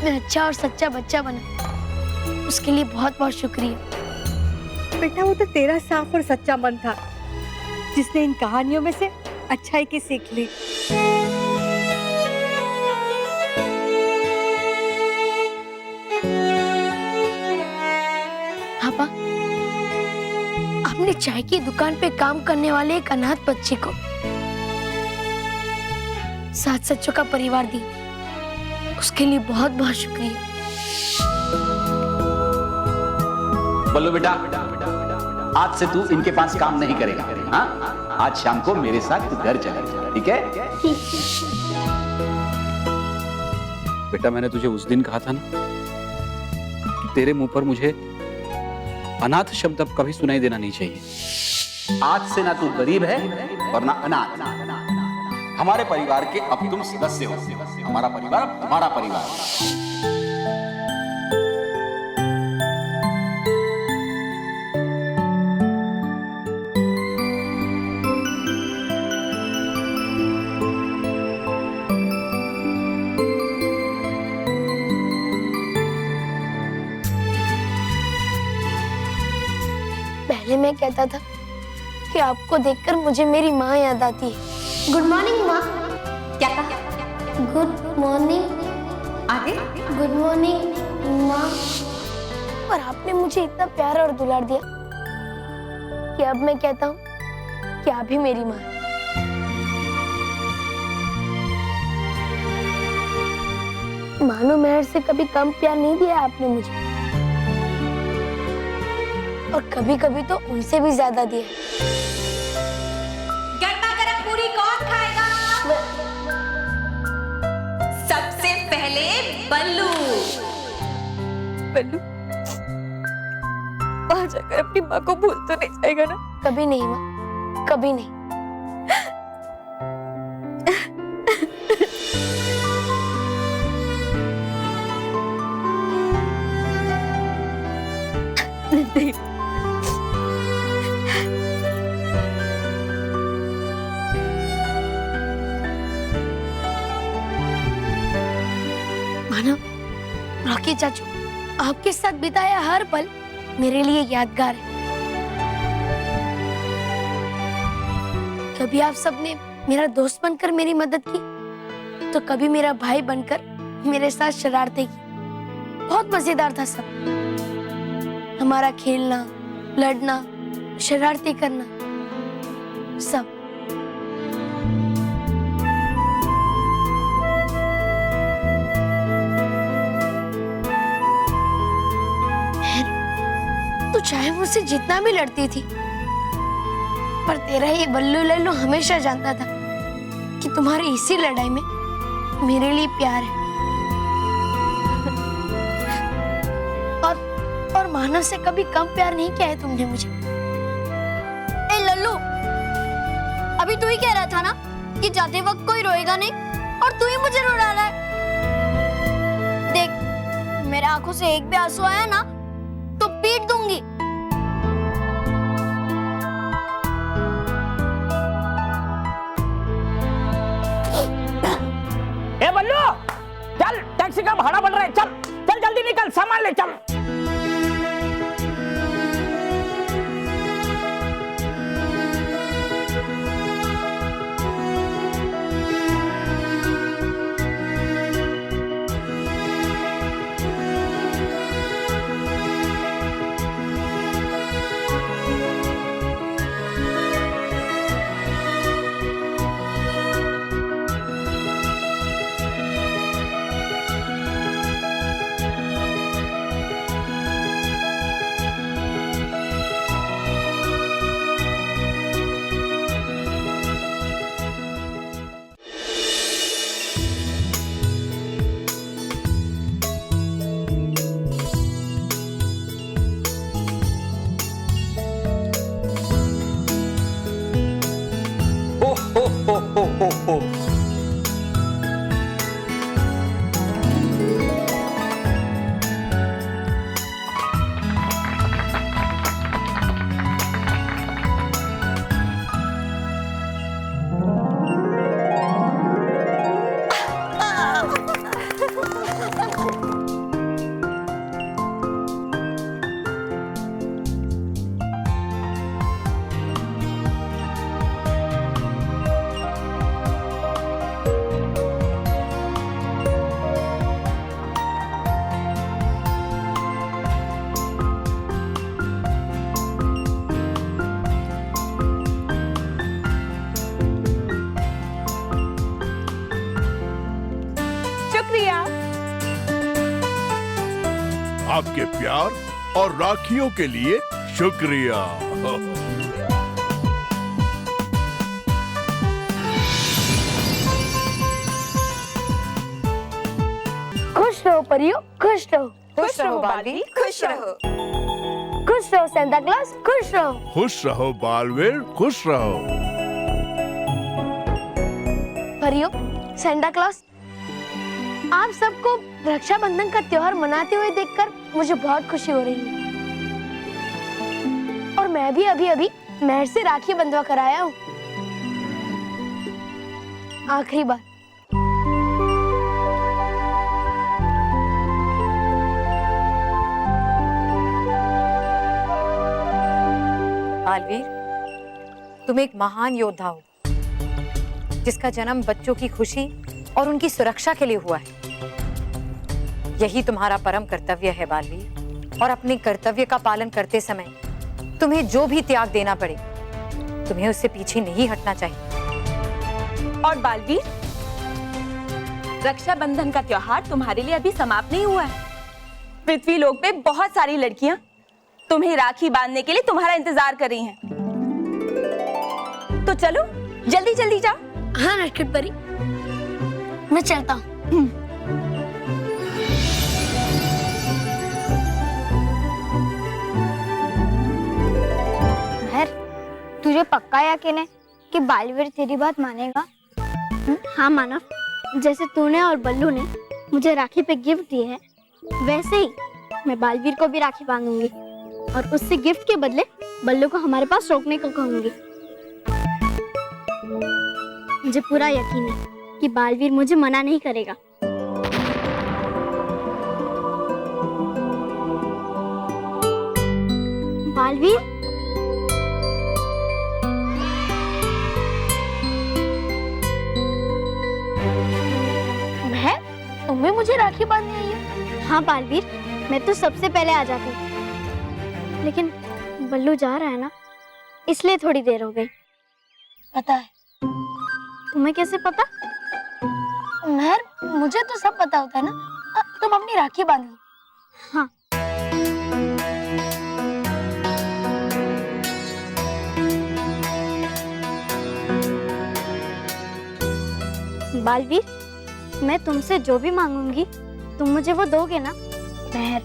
मैं अच्छा और सच्चा बच्चा बना। उसके लिए बहुत बहुत शुक्रिया। बेटा, वो तो तेरा साफ और सच्चा मन था जिसने इन कहानियों में से अच्छाई की सीख ली। पापा, आपने चाय की दुकान पे काम करने वाले एक अनाथ बच्चे को 7 सच्चों का परिवार दी, उसके लिए बहुत बहुत शुक्रिया। बल्लू बेटा, आज से तू इनके पास काम नहीं करेगा। हाँ, आज शाम को मेरे साथ तू घर चलेगा, ठीक है? बेटा, मैंने तुझे उस दिन कहा था ना कि तेरे मुंह पर मुझे अनाथ शब्द अब कभी सुनाई देना नहीं चाहिए। आज से ना तू गरीब है और ना अनाथ। हमारे परिवार के अब तुम सदस्य हो। हमारा परिवार अब तुम्हारा परिवार है। पहले मैं कहता था कि आपको देखकर मुझे मेरी माँ याद आती है। गुड मॉर्निंग माँ। क्या कहा? Good morning. आगे? गुड मॉर्निंग माँ। और आपने मुझे इतना प्यार और दुलार दिया कि अब मैं कहता हूँ कि आप ही मेरी माँ हैं। मानो मेहर से कभी कम प्यार नहीं दिया आपने मुझे, और कभी कभी तो उनसे भी ज्यादा दिया। गरमा गरम पूरी कौन खाएगा? सबसे पहले बल्लू। बल्लू, वहां जाकर अपनी माँ को भूल तो नहीं जाएगा ना? कभी नहीं माँ, कभी नहीं। नहीं। मानो, रॉकी चाचू, आपके साथ बिताया हर पल मेरे लिए यादगार है। कभी आप सबने मेरा दोस्त बनकर मेरी मदद की, तो कभी मेरा भाई बनकर मेरे साथ शरारतें की। बहुत मजेदार था सब, हमारा खेलना, लड़ना, शरारतें करना, सब। तू चाहे मुझसे जितना भी लड़ती थी, पर तेरा ये बल्लू लल्लू हमेशा जानता था कि तुम्हारी इसी लड़ाई में मेरे लिए प्यार है। और मानव से कभी कम प्यार नहीं किया है तुमने मुझे। ए लल्लू, अभी तू ही कह रहा था ना कि जाते वक्त कोई रोएगा नहीं, और तू ही मुझे रुला रहा है। देख, मेरे आंखों से एक भी आंसू आया ना तो पीट दूंगी। ए बल्लू, चल, टैक्सी का भाड़ा बढ़ रहा है। चल चल जल्दी निकल, सामान ले चल। शुक्रिया। आपके प्यार और राखियों के लिए शुक्रिया। खुश रहो परियों, खुश रहो। खुश रहो बालवीर, खुश रहो। खुश रहो सेंटा क्लॉज, खुश रहो। खुश रहो बालवीर, खुश रहो। परियों, सेंटा क्लॉज, आप सबको रक्षाबंधन का त्योहार मनाते हुए देखकर मुझे बहुत खुशी हो रही है। और मैं भी अभी महर से राखी बंधवा कर आया हूँ। आखिरी बात, बालवीर, तुम एक महान योद्धा हो जिसका जन्म बच्चों की खुशी और उनकी सुरक्षा के लिए हुआ है। यही तुम्हारा परम कर्तव्य है बालवीर, और अपने कर्तव्य का पालन करते समय तुम्हें जो भी त्याग देना पड़े, तुम्हें उससे पीछे नहीं हटना चाहिए। और बालवीर, रक्षाबंधन का त्योहार तुम्हारे लिए अभी समाप्त नहीं हुआ है। पृथ्वी लोक पे बहुत सारी लड़कियां तुम्हें राखी बांधने के लिए तुम्हारा इंतजार कर रही हैं। तो चलो जल्दी जल्दी जाओ। हाँ नटखट परी, मैं चलता हूँ। तुझे पक्का यकीन है कि बालवीर तेरी बात मानेगा? हाँ मानव, जैसे तूने और बल्लू ने मुझे राखी पे गिफ्ट दिए है, वैसे ही मैं बालवीर को भी राखी बांधूंगी और उससे गिफ्ट के बदले बल्लू को हमारे पास रोकने को कहूंगी। मुझे पूरा यकीन है कि बालवीर मुझे मना नहीं करेगा। बालवीर, तुम्हें मुझे राखी बांधनी आई है? हाँ बालवीर, मैं तो सबसे पहले आ जाती, लेकिन बल्लू जा रहा है ना, इसलिए थोड़ी देर हो गई। पता है? तुम्हें कैसे पता? महर, मुझे तो सब पता होता है ना। तुम अपनी राखी बांध लो। हाँ। बालवीर, मैं तुमसे जो भी मांगूंगी तुम मुझे वो दोगे ना? महर,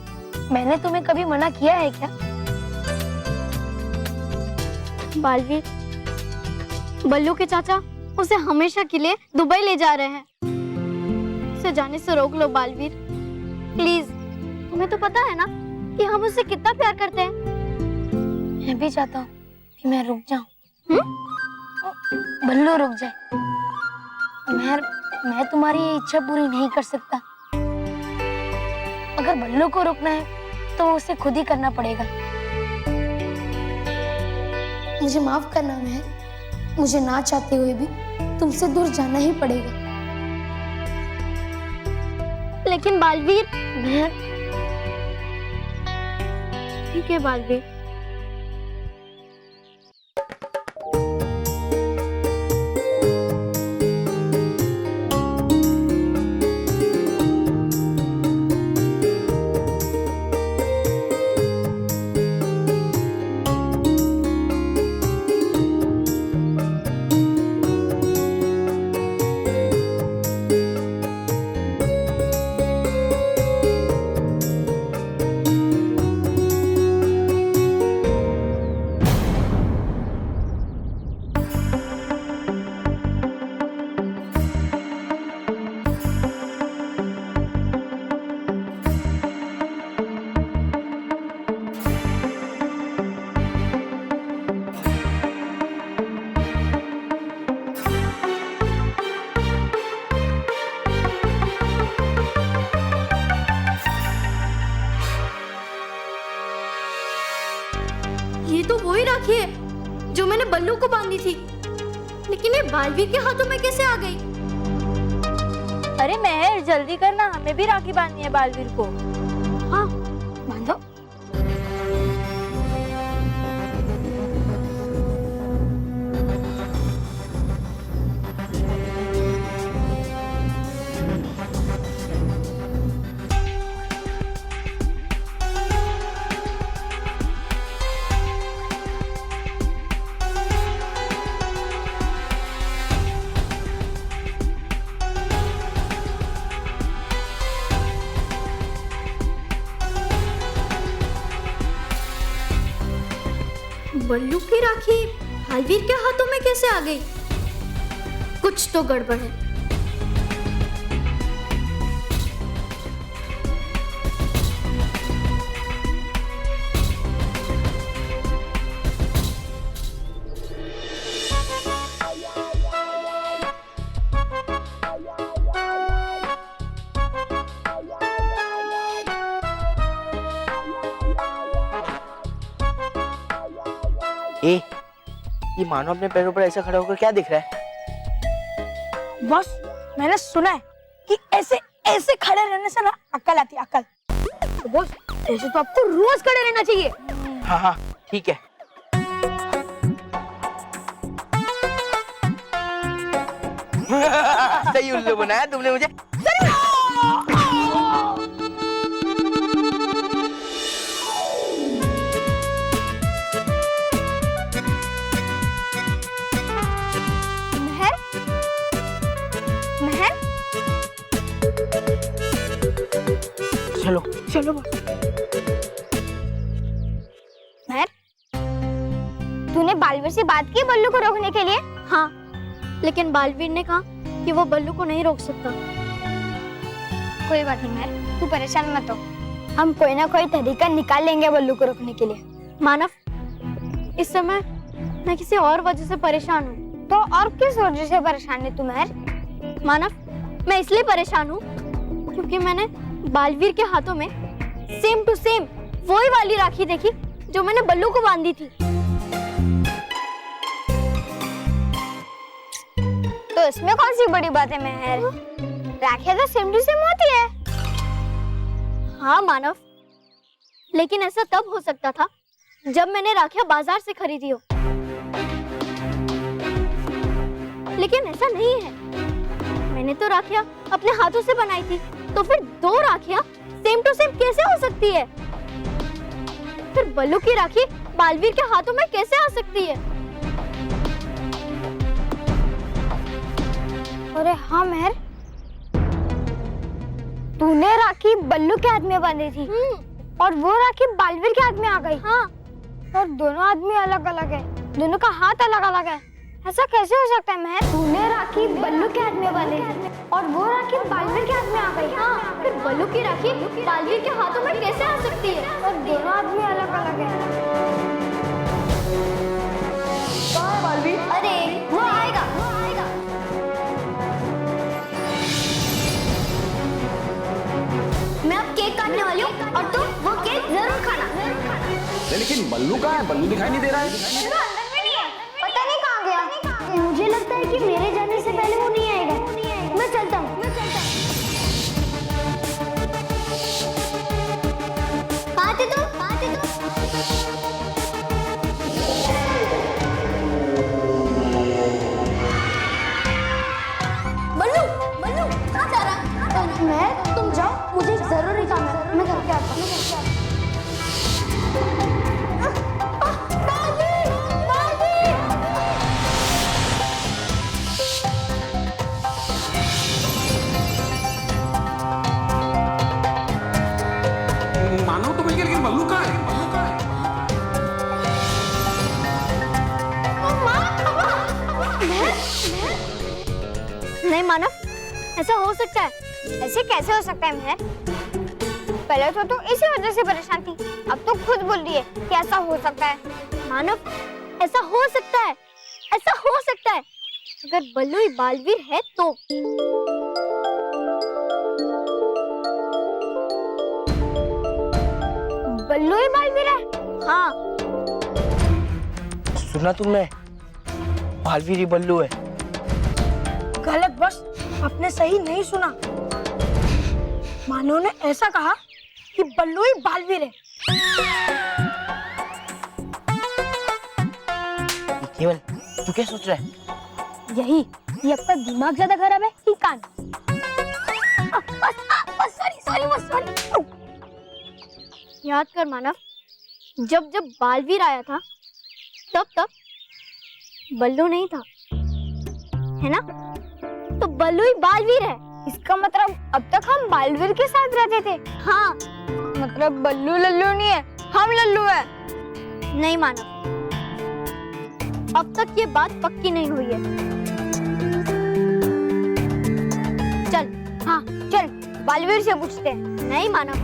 मैंने तुम्हें कभी मना किया है क्या? बालवीर, बल्लू के चाचा उसे हमेशा के लिए दुबई ले जा रहे हैं। उसे जाने से रोक लो बालवीर, प्लीज। तुम्हें तो पता है ना कि हम उससे कितना प्यार करते हैं। मैं भी चाहता हूँ कि मैं रुक जाऊं। बल्लू रुक जाए। महर, मैं तुम्हारी ये इच्छा पूरी नहीं कर सकता। अगर बल्लू को रोकना है तो उसे खुद ही करना पड़ेगा। मुझे माफ करना महर, मुझे ना चाहते हुए भी तुमसे दूर जाना ही पड़ेगा। लेकिन बालवीर, महर, ठीक है बालवीर। ये तो वही राखी है जो मैंने बल्लू को बांधी थी, लेकिन ये बालवीर के हाथों में कैसे आ गई? अरे महर, जल्दी करना, हमें भी राखी बांधनी है बालवीर को। हाँ, बांधो। बल्लू की राखी बालवीर के हाथों में कैसे आ गई? कुछ तो गड़बड़ है। ये मानो अपने पैरों पर ऐसे खड़ा होकर क्या दिख रहा है? बॉस, मैंने सुना है कि ऐसे ऐसे खड़े रहने से ना अक्ल आती है, अक्ल। तो बॉस, ऐसे तो आपको रोज खड़े रहना चाहिए। हाँ हाँ ठीक है। सही उल्लू बनाया तुमने मुझे। चलो चलो महर, तूने बालवीर से बात की बल्लू को रोकने के लिए? हाँ, लेकिन बालवीर ने कहा कि वो बल्लू को नहीं रोक सकता। कोई बात नहीं महर, तू परेशान मत हो, हम कोई ना कोई तरीका निकाल लेंगे बल्लू को रोकने के लिए। मानव, इस समय मैं किसी और वजह से परेशान हूँ। तो और किस वजह से परेशान है तू महर? मानव, मैं इसलिए परेशान हूँ क्योंकि मैंने बालवीर के हाथों में सेम टू सेम वही वाली राखी देखी जो मैंने बल्लू को बांधी थी। तो इसमें कौन सी बड़ी बात है महर? राखियां तो सेम टू सेम होती है। हाँ मानव, लेकिन ऐसा तब हो सकता था जब मैंने राखियां बाजार से खरीदी हो, लेकिन ऐसा नहीं है। मैंने तो राखियां अपने हाथों से बनाई थी, तो फिर दो राखियां सेम टू सेम कैसे हो सकती है? फिर बल्लू की राखी बालवीर के हाथों में कैसे आ सकती है? अरे हाँ महर, तूने राखी बल्लू के हाथ में बांधी थी और वो राखी बालवीर के हाथ में आ गई। हाँ, और दोनों आदमी अलग अलग है, दोनों का हाथ अलग अलग है। ऐसा कैसे हो सकता है महर? तूने राखी बल्लू के हाथ में बांधी और वो राखी बालवीर के हाथ में आ गई। हाँ, फिर बल्लू की राखी बालवीर के हाथों में कैसे आ सकती है? और दोनों आदमी अलग अलग है। कहाँ है बालवीर? अरे वो आएगा, वो आएगा। मैं अब केक काटने वाली हूँ और तुम वो केक जरूर खाना। लेकिन बल्लू कहाँ है? बल्लू दिखाई नहीं दे रहा है। बल्लू अंदर में नहीं है, पता नहीं कहाँ गया। मुझे लगता है कि मेरे जाने से पहले वो नहीं आएगा। मैं चलता हूँ। कहाँ थे तुम? बल्लू, बल्लू कहाँ जा रहा? मैं, तुम जाओ, मुझे जरूरी काम है, मैं करके आता हूँ। मानो तो मिल गया, लेकिन बल्लू कहाँ है? नहीं मानव, ऐसा हो सकता है? ऐसे कैसे हो सकता है महर? पहले तो तू इसी वजह से परेशान थी, अब तो खुद बोल रही है कि ऐसा हो सकता है। मानव, ऐसा हो सकता है, ऐसा हो सकता है अगर बल्लू ही बालवीर है तो। बल्लू ही बालवीर है? हाँ। सुना तुमने? बालवीर ही बल्लू है। गलत बॉस, आपने सही नहीं सुना। मानो ने ऐसा कहा कि बल्लू ही बालवीर है। केवल तू क्या सोच रहा है? यही, ये आपका दिमाग ज्यादा खराब है कि कान? सॉरी। याद कर मानव, जब जब बालवीर आया था तब बल्लू नहीं था, है ना? तो बल्लू ही बालवीर है। इसका मतलब अब तक हम बालवीर के साथ रहते थे। हाँ, मतलब बल्लू लल्लू नहीं है, हम लल्लू है। नहीं मानव, अब तक ये बात पक्की नहीं हुई है। चल, हाँ चल, बालवीर से पूछते हैं। नहीं मानव,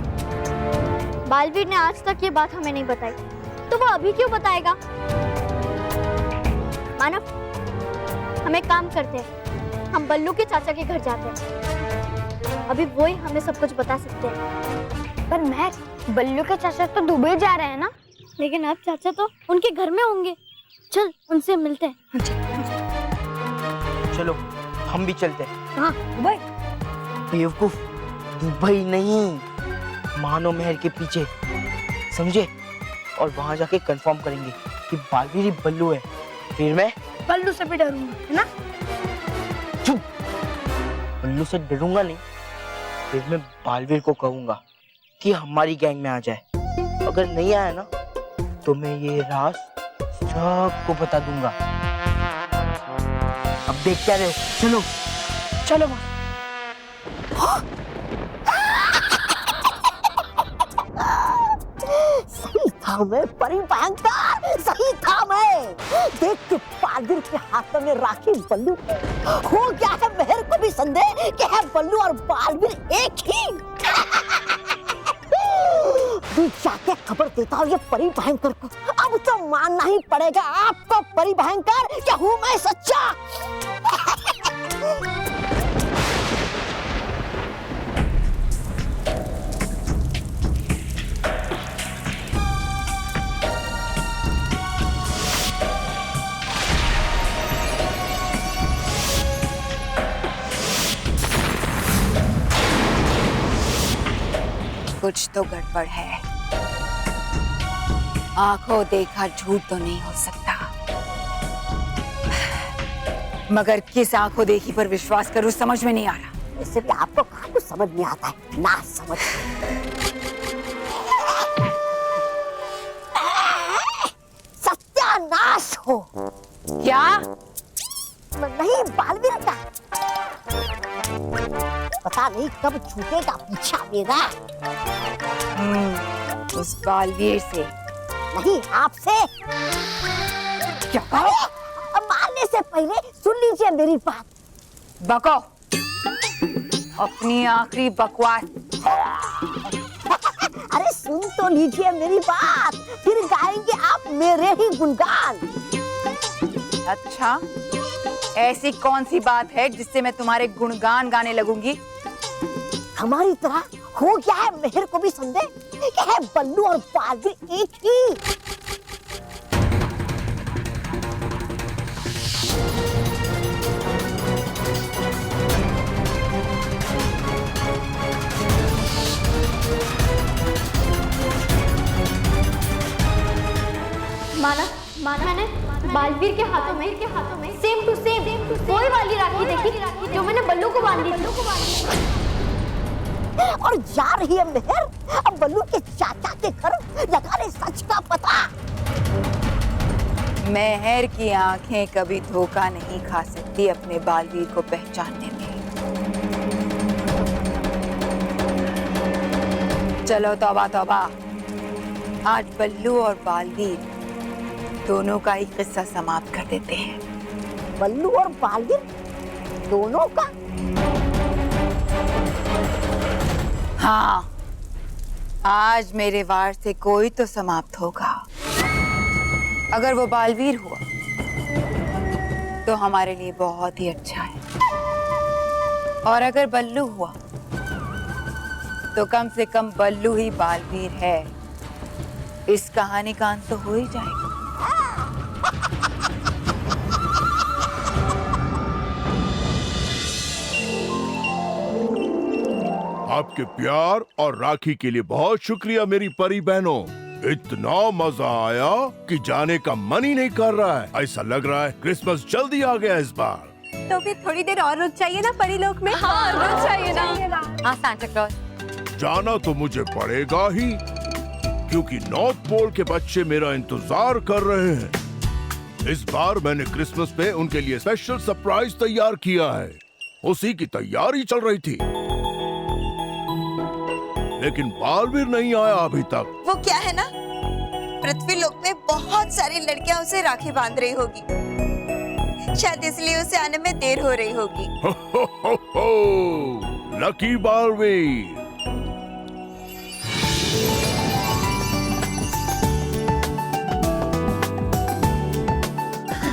बालवीर ने आज तक ये बात हमें नहीं बताई, तो वो अभी क्यों बताएगा? मानव, हम एक काम करते हैं, हम बल्लू के चाचा के घर जाते हैं, अभी वो ही हमें सब कुछ बता सकते हैं। पर मैं, बल्लू के चाचा तो दुबई जा रहे हैं ना? लेकिन अब चाचा तो उनके घर में होंगे, चल उनसे मिलते हैं। चलो हम भी चलते हैं। हाँ, दुबई? बेवकूफ, दुबई नहीं, मानो महल के पीछे, समझे? और वहां जाके कंफर्म करेंगे कि बालवीर ही बल्लू है। फिर मैं बल्लू से भी डरूंगा, है ना? चुप, बल्लू से डरूंगा नहीं, फिर मैं बालवीर को कहूंगा कि हमारी गैंग में आ जाए। अगर नहीं आया ना, तो मैं ये राज सबको बता दूंगा। अब देख क्या रहे हो, चलो चलो सही था मैं, परी भयंकर, सही था मैं। देख के बालवीर के हाथों में राखी बल्लू हो गया है। मेहर को भी संदेह कि है बल्लू और बालवीर एक ही। तू जाके खबर देता हूँ ये परी भयंकर को। अब तो मानना ही पड़ेगा आपको परी भयंकर कि हूँ मैं सच्चा। कुछ तो गड़बड़ है। आंखों देखा झूठ तो नहीं हो सकता, मगर किस आंखों देखी पर विश्वास करूं समझ में नहीं आ रहा। इससे भी आपको कहाँ कुछ समझ नहीं आता है, ना समझ। सत्यानाश हो। क्या? नहीं, बालवीर का पता नहीं कब छूटेगा पीछा मेरा। उस बालवीर से नहीं, आपसे। क्या कहो? मारने से पहले सुन लीजिए मेरी बात। बको, अपनी आखिरी बकवास। अरे सुन तो लीजिए मेरी बात, फिर गाएंगे आप मेरे ही गुणगान। अच्छा, ऐसी कौन सी बात है जिससे मैं तुम्हारे गुणगान गाने लगूंगी? हमारी तरह हो गया है मेहर को भी संदेह कि है बल्लू और बालवीर एक ही। माना मैंने बालवीर के हाथों में सेम टू सेम वही वाली राखी देखी जो मैंने बल्लू को बांधी थी। और जा रही है मेहर अब बल्लू के चाचा के घर लगाने सच का पता। मेहर की आंखें कभी धोखा नहीं खा सकती अपने बालवीर को पहचानने में। चलो तौबा तौबा, आज बल्लू और बालवीर दोनों का ही किस्सा समाप्त कर देते हैं। बल्लू और बालवीर दोनों का? हाँ, आज मेरे वार से कोई तो समाप्त होगा। अगर वो बालवीर हुआ तो हमारे लिए बहुत ही अच्छा है, और अगर बल्लू हुआ तो कम से कम बल्लू ही बालवीर है। इस कहानी का अंत तो हो ही जाएगा। आपके प्यार और राखी के लिए बहुत शुक्रिया मेरी परी बहनों। इतना मजा आया कि जाने का मन ही नहीं कर रहा है। ऐसा लग रहा है क्रिसमस जल्दी आ गया इस बार। तो फिर थोड़ी देर और रुक चाहिए ना परी लोक में। हाँ, रुक चाहिए ना। हाँ सांता क्लॉज, जाना तो मुझे पड़ेगा ही, क्योंकि नॉर्थ पोल के बच्चे मेरा इंतजार कर रहे हैं। इस बार मैंने क्रिसमस पे उनके लिए स्पेशल सरप्राइज तैयार किया है। उसी की तैयारी चल रही थी, लेकिन बालवीर नहीं आया अभी तक। वो क्या है ना, पृथ्वी लोक में बहुत सारी लड़कियां उसे राखी बांध रही होगी। शायद इसलिए उसे आने में देर हो रही होगी। लकी बालवीर।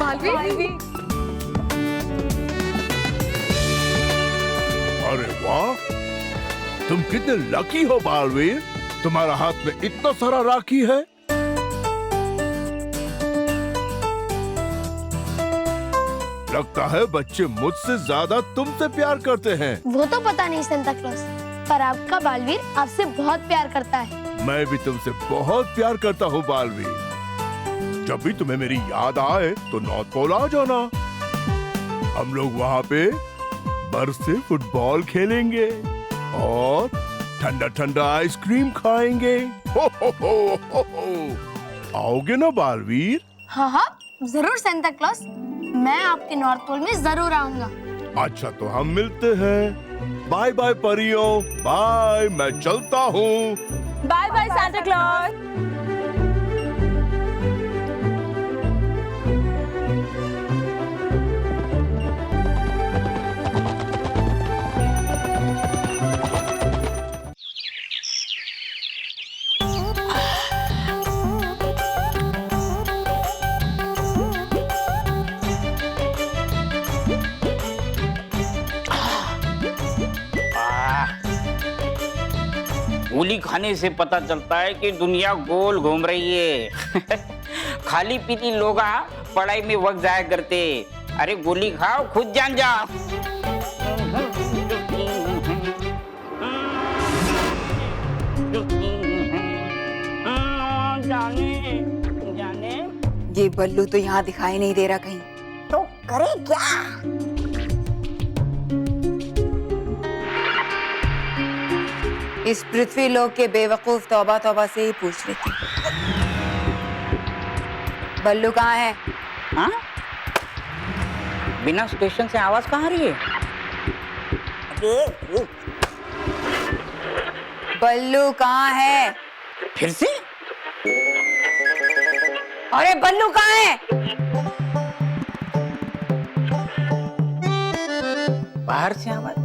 बालवीर, अरे वाह, तुम कितने लकी हो बालवीर, तुम्हारा हाथ में इतना सारा राखी है। लगता है बच्चे मुझसे ज्यादा तुमसे प्यार करते हैं। वो तो पता नहीं सेंटा क्लॉज, पर आपका बालवीर आपसे बहुत प्यार करता है। मैं भी तुमसे बहुत प्यार करता हूँ बालवीर। जब भी तुम्हें मेरी याद आए तो नॉर्थ पोल आ जाना। हम लोग वहाँ पे बर्फ से फुटबॉल खेलेंगे और ठंडा ठंडा आइसक्रीम खाएंगे। हो आओगे ना बालवीर? हाँ हाँ जरूर सेंटा क्लॉज, मैं आपके नॉर्थ पोल में जरूर आऊंगा। अच्छा तो हम मिलते हैं। बाय बाय परियों, बाय, मैं चलता हूँ। Bye bye Santa Claus. गोली खाने से पता चलता है कि दुनिया गोल घूम रही है। खाली पीती लोग पढ़ाई में वक्त जाया करते। अरे गोली खाओ, खुद जान जाओ। ये बल्लू तो यहाँ दिखाई नहीं दे रहा कहीं। तो करे क्या? इस पृथ्वी लोक के बेवकूफ तौबा तौबा से ही पूछ लेती। बल्लू कहाँ है? हाँ? बिना स्टेशन से आवाज कहाँ आ रही है? बल्लू कहाँ है? फिर से? अरे बल्लू कहाँ है? बाहर से आवाज।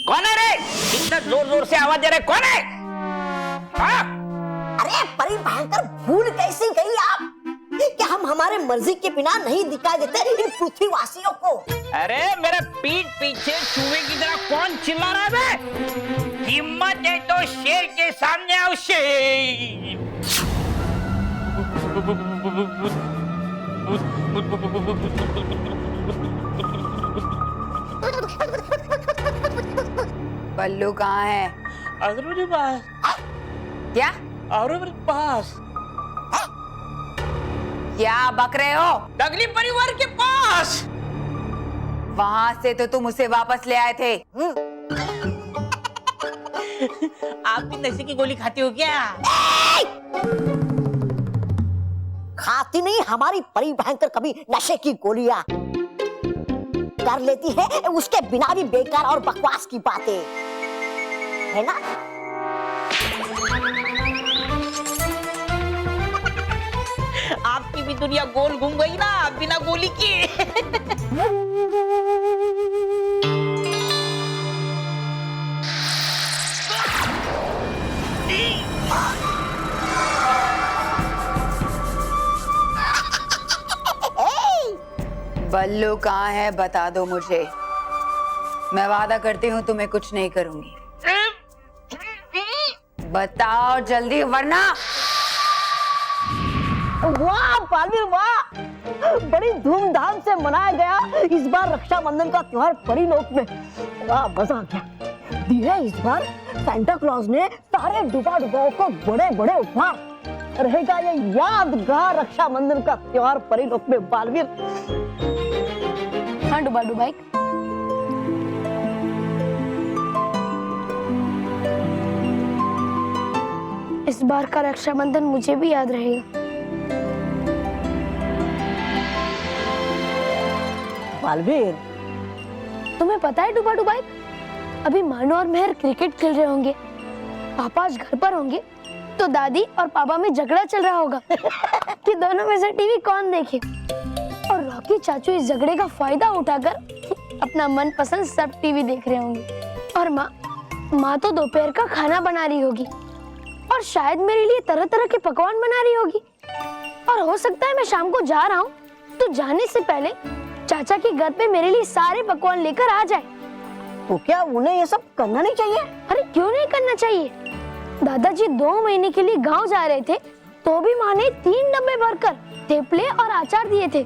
कौन है रे? इतना जोर जोर से आवाज दे रहे, कौन है? हाँ? अरे परी भयंकर, भूल कैसी गई आप कि हम हमारे मर्जी के बिना नहीं दिखाई देते इन पृथ्वीवासियों को। अरे मेरे पीठ पीछे चूहे की तरह कौन चिल्ला रहा है बे? हिम्मत है तो शेर के सामने आओ शेर। बल्लू कहाँ है? मेरे पास। क्या? मेरे पास। क्या बक रहे हो? दगली परिवार के पास। वहाँ से तो तुम उसे वापस ले आए थे। आप भी नशे की गोली खाती हो क्या? खाती नहीं हमारी परी भयंकर कभी नशे की गोलियां। कर लेती है उसके बिना भी बेकार और बकवास की बातें, है ना? आपकी भी दुनिया गोल घूम गई ना बिना गोली के। बल्लू कहाँ है बता दो मुझे। मैं वादा करती हूँ तुम्हें कुछ नहीं करूंगी। बताओ जल्दी वरना। वाह बालवीर वाह, बड़ी धूमधाम से मनाया गया इस बार रक्षाबंधन का त्योहार परी लोक में। वाह मजा आ गया। दी है इस बार सांता क्लॉज ने सारे डुबा डुबाओं को बड़े बड़े उपहार। रहेगा ये यादगार रक्षाबंधन का त्योहार परी लोक में बालवीर। हाँ डुबा डुबाई, इस बार का रक्षाबंधन मुझे भी याद रहेगा। बालवीर, तुम्हें पता है डुबा डुबाई, अभी मानो और मेहर क्रिकेट खेल रहे होंगे पापा आज घर पर होंगे तो दादी और पापा में झगड़ा चल रहा होगा कि दोनों में से टीवी कौन देखे, और रॉकी चाचू इस झगड़े का फायदा उठाकर अपना मनपसंद सब टीवी देख रहे होंगे, और माँ तो दोपहर का खाना बना रही होगी और शायद मेरे लिए तरह तरह के पकवान बना रही होगी, और हो सकता है मैं शाम को जा रहा हूँ तो जाने से पहले चाचा के घर पे मेरे लिए सारे पकवान लेकर आ जाए। तो क्या उन्हें ये सब करना नहीं चाहिए? अरे क्यों नहीं करना चाहिए? दादाजी 2 महीने के लिए गांव जा रहे थे तो भी माँ ने 3 डब्बे भरकर थेपले और अचार दिए थे,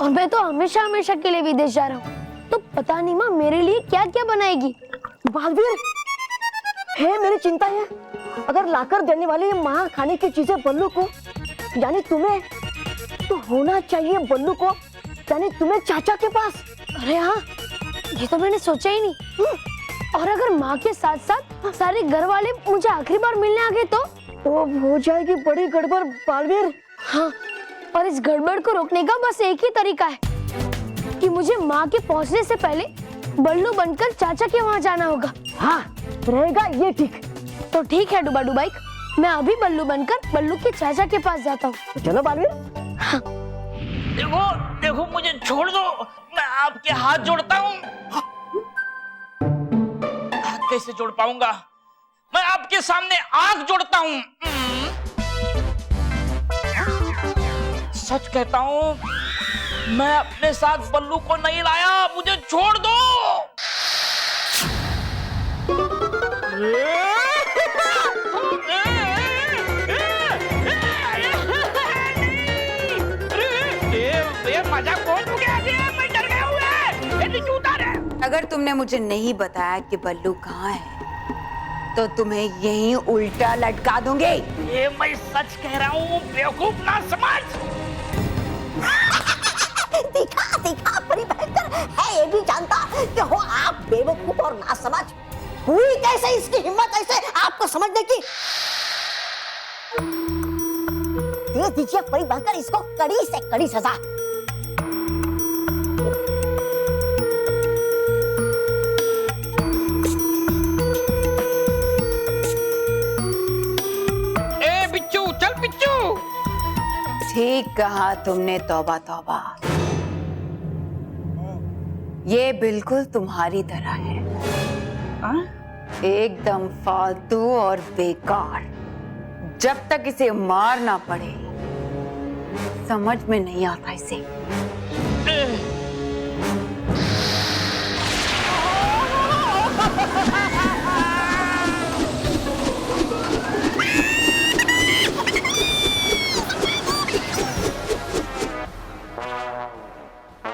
और मैं तो हमेशा हमेशा के लिए विदेश जा रहा हूँ, तो पता नहीं माँ मेरे लिए क्या क्या बनाएगी। बालवीर, है मेरी चिंता है, अगर लाकर देने वाली माँ खाने की चीजें बल्लू को यानी तुम्हें, तो होना चाहिए बल्लू को यानी तुम्हें चाचा के पास। अरे हाँ, ये तो मैंने सोचा ही नहीं। और अगर माँ के साथ साथ सारे घर वाले मुझे आखिरी बार मिलने आ गए तो हो जाएगी बड़ी गड़बड़ बालवीर। हाँ, और इस गड़बड़ को रोकने का बस एक ही तरीका है कि मुझे माँ के पहुँचने से पहले बल्लू बनकर चाचा के वहाँ जाना होगा। हाँ, रहेगा ये ठीक। तो ठीक है डुबा डुबाई, मैं अभी बल्लू बनकर बल्लू के चाचा के पास जाता हूँ। चलो बालवीर। हाँ। देखो देखो, मुझे छोड़ दो, मैं आपके हाथ जोड़ता हूँ। कैसे जोड़ पाऊंगा? मैं आपके सामने आंख जोड़ता हूँ। सच कहता हूँ, मैं अपने साथ बल्लू को नहीं लाया, मुझे छोड़ दो। मजाक कौन हो गया? मैं डर गया हूँ। अगर तुमने मुझे नहीं बताया कि बल्लू कहाँ है तो तुम्हें यहीं उल्टा लटका दूंगी। ये मैं सच कह रहा हूँ, बेवकूफ ना समझ। दिखा दिखा परी भयंकर है, ये भी जानता कि हो आप बेवकूफ और ना समझ। हुई कैसे इसकी हिम्मत ऐसे आपको समझने की? दे दीजिए परी भयंकर इसको कड़ी से कड़ी सजा। ठीक कहा तुमने, तौबा तौबा। ये बिल्कुल तुम्हारी तरह है, एकदम फालतू और बेकार। जब तक इसे मार ना पड़े समझ में नहीं आता इसे।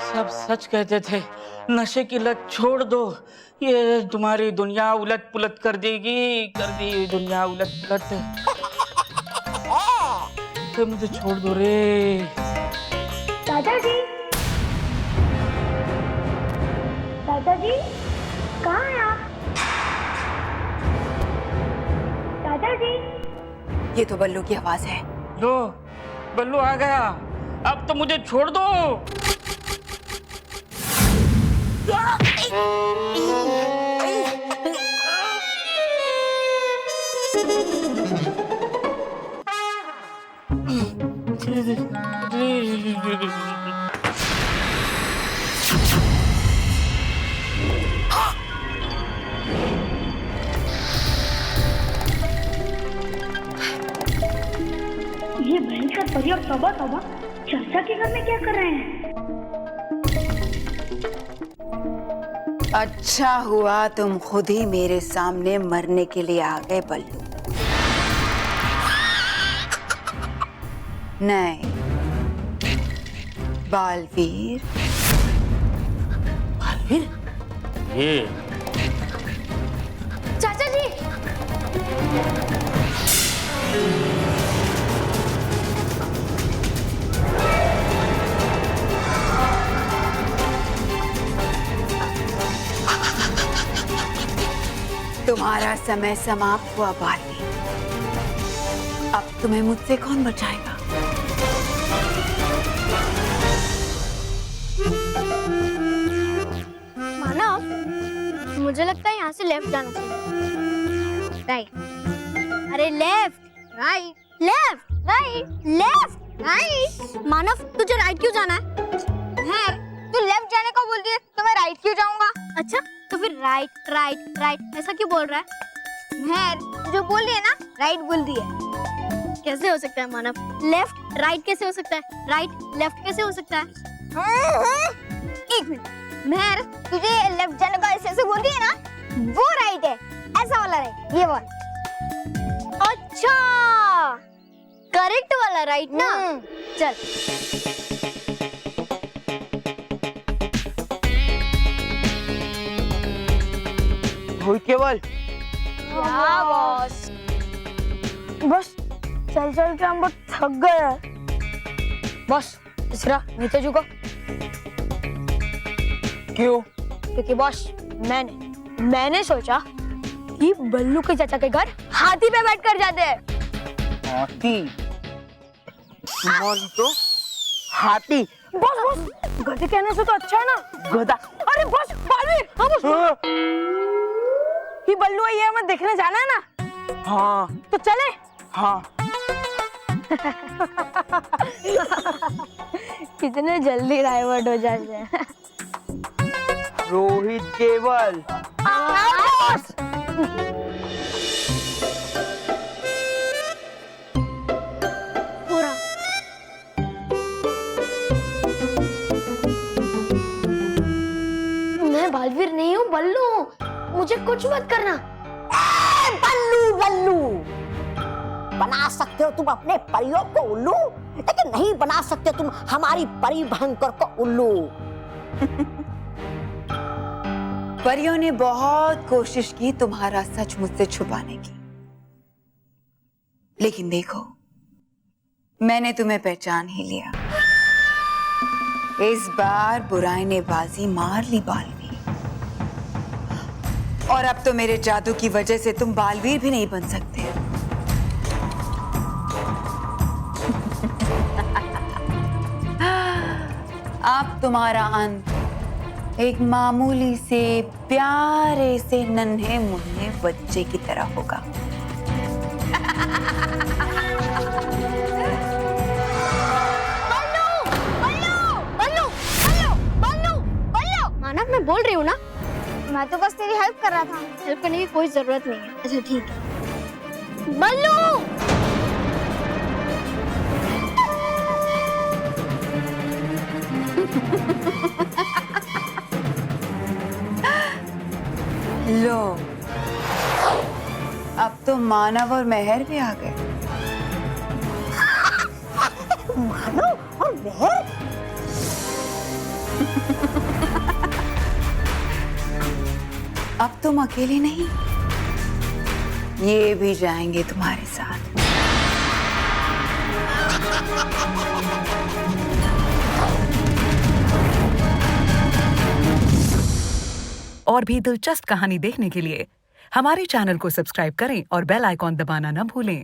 सब सच कहते थे, नशे की लत छोड़ दो, ये तुम्हारी दुनिया उलट पुलट कर देगी, कर दी दुनिया उलट पुलट। तो मुझे छोड़ दो रे। दादाजी, दादाजी कहाँ हैं आप? दादाजी। ये तो बल्लू की आवाज है। लो, बल्लू आ गया, अब तो मुझे छोड़ दो। ये भयंकर परी और तौबा तौबा चाचा के घर में क्या कर रहे हैं? अच्छा हुआ तुम खुद ही मेरे सामने मरने के लिए आ गए बल्लू। नहीं, बालवीर। बालवीर? ये चाचा जी। तुम्हारा समय समाप्त हुआ बालवीर। अब तुम्हें मुझसे कौन बचाएगा? मानव, मुझे लगता है यहाँ से लेफ्ट जाना चाहिए। राइट। अरे लेफ्ट राइट लेफ्ट राइट। मानव तुझे राइट क्यों जाना है? मेहर तू लेफ्ट जाने को बोल रही है तो मैं राइट क्यों जाऊंगा? अच्छा तो फिर राइट राइट राइट ऐसा क्यों बोल रहा है? मेहर जो बोल रही है ना राइट बोल रही है। कैसे हो सकता है मानव? लेफ्ट राइट कैसे हो सकता है? राइट लेफ्ट कैसे हो सकता है? एक मिनट मेहर, तुझे लेफ्ट जाने का ऐसे बोल रही है ना, वो राइट है, ऐसा वाला राइट, ये वाला। अच्छा करेक्ट वाला राइट ना? चल रोहित केवल क्या बॉस? बस चल चल के हम बहुत थक गए हैं। बॉस तीसरा नीचे झुको। क्यों? क्योंकि बॉस मैंने सोचा कि बल्लू के चाचा के घर हाथी पे बैठ कर जाते हैं। हाथी? तो हाथी? बॉस बॉस गधे कहने से तो अच्छा है ना? गधा? अरे बॉस बालवीर, हाँ बॉस ये बल्लू है, ये हमें देखने जाना है ना? हाँ तो चले। हाँ। कितने जल्दी डाइवर्ट हो जाते हैं। रोहित केवल पूरा मैं बालवीर नहीं हूँ बल्लू, मुझे कुछ मत करना। बल्लू बल्लू बना सकते हो तुम अपने परियों को उल्लू, लेकिन नहीं बना सकते तुम हमारी परी भयंकर को उल्लू। परियों ने बहुत कोशिश की तुम्हारा सच मुझसे छुपाने की, लेकिन देखो मैंने तुम्हें पहचान ही लिया। इस बार बुराई ने बाजी मार ली बालवीर, और अब तो मेरे जादू की वजह से तुम बालवीर भी नहीं बन सकते। अब तुम्हारा अंत एक मामूली से प्यारे से नन्हे मुन्ने बच्चे की तरह होगा। मानव मैं बोल रही हूँ ना, मैं तो बस तेरी हेल्प कर रहा था, हेल्प करने की कोई जरूरत नहीं है। अच्छा ठीक है। बल्लू लो अब तो मानव और मेहर भी आ गए। मानव और मेहर? अब तुम अकेले नहीं, ये भी जाएंगे तुम्हारे साथ। और भी दिलचस्प कहानी देखने के लिए हमारे चैनल को सब्सक्राइब करें और बेल आइकॉन दबाना न भूलें।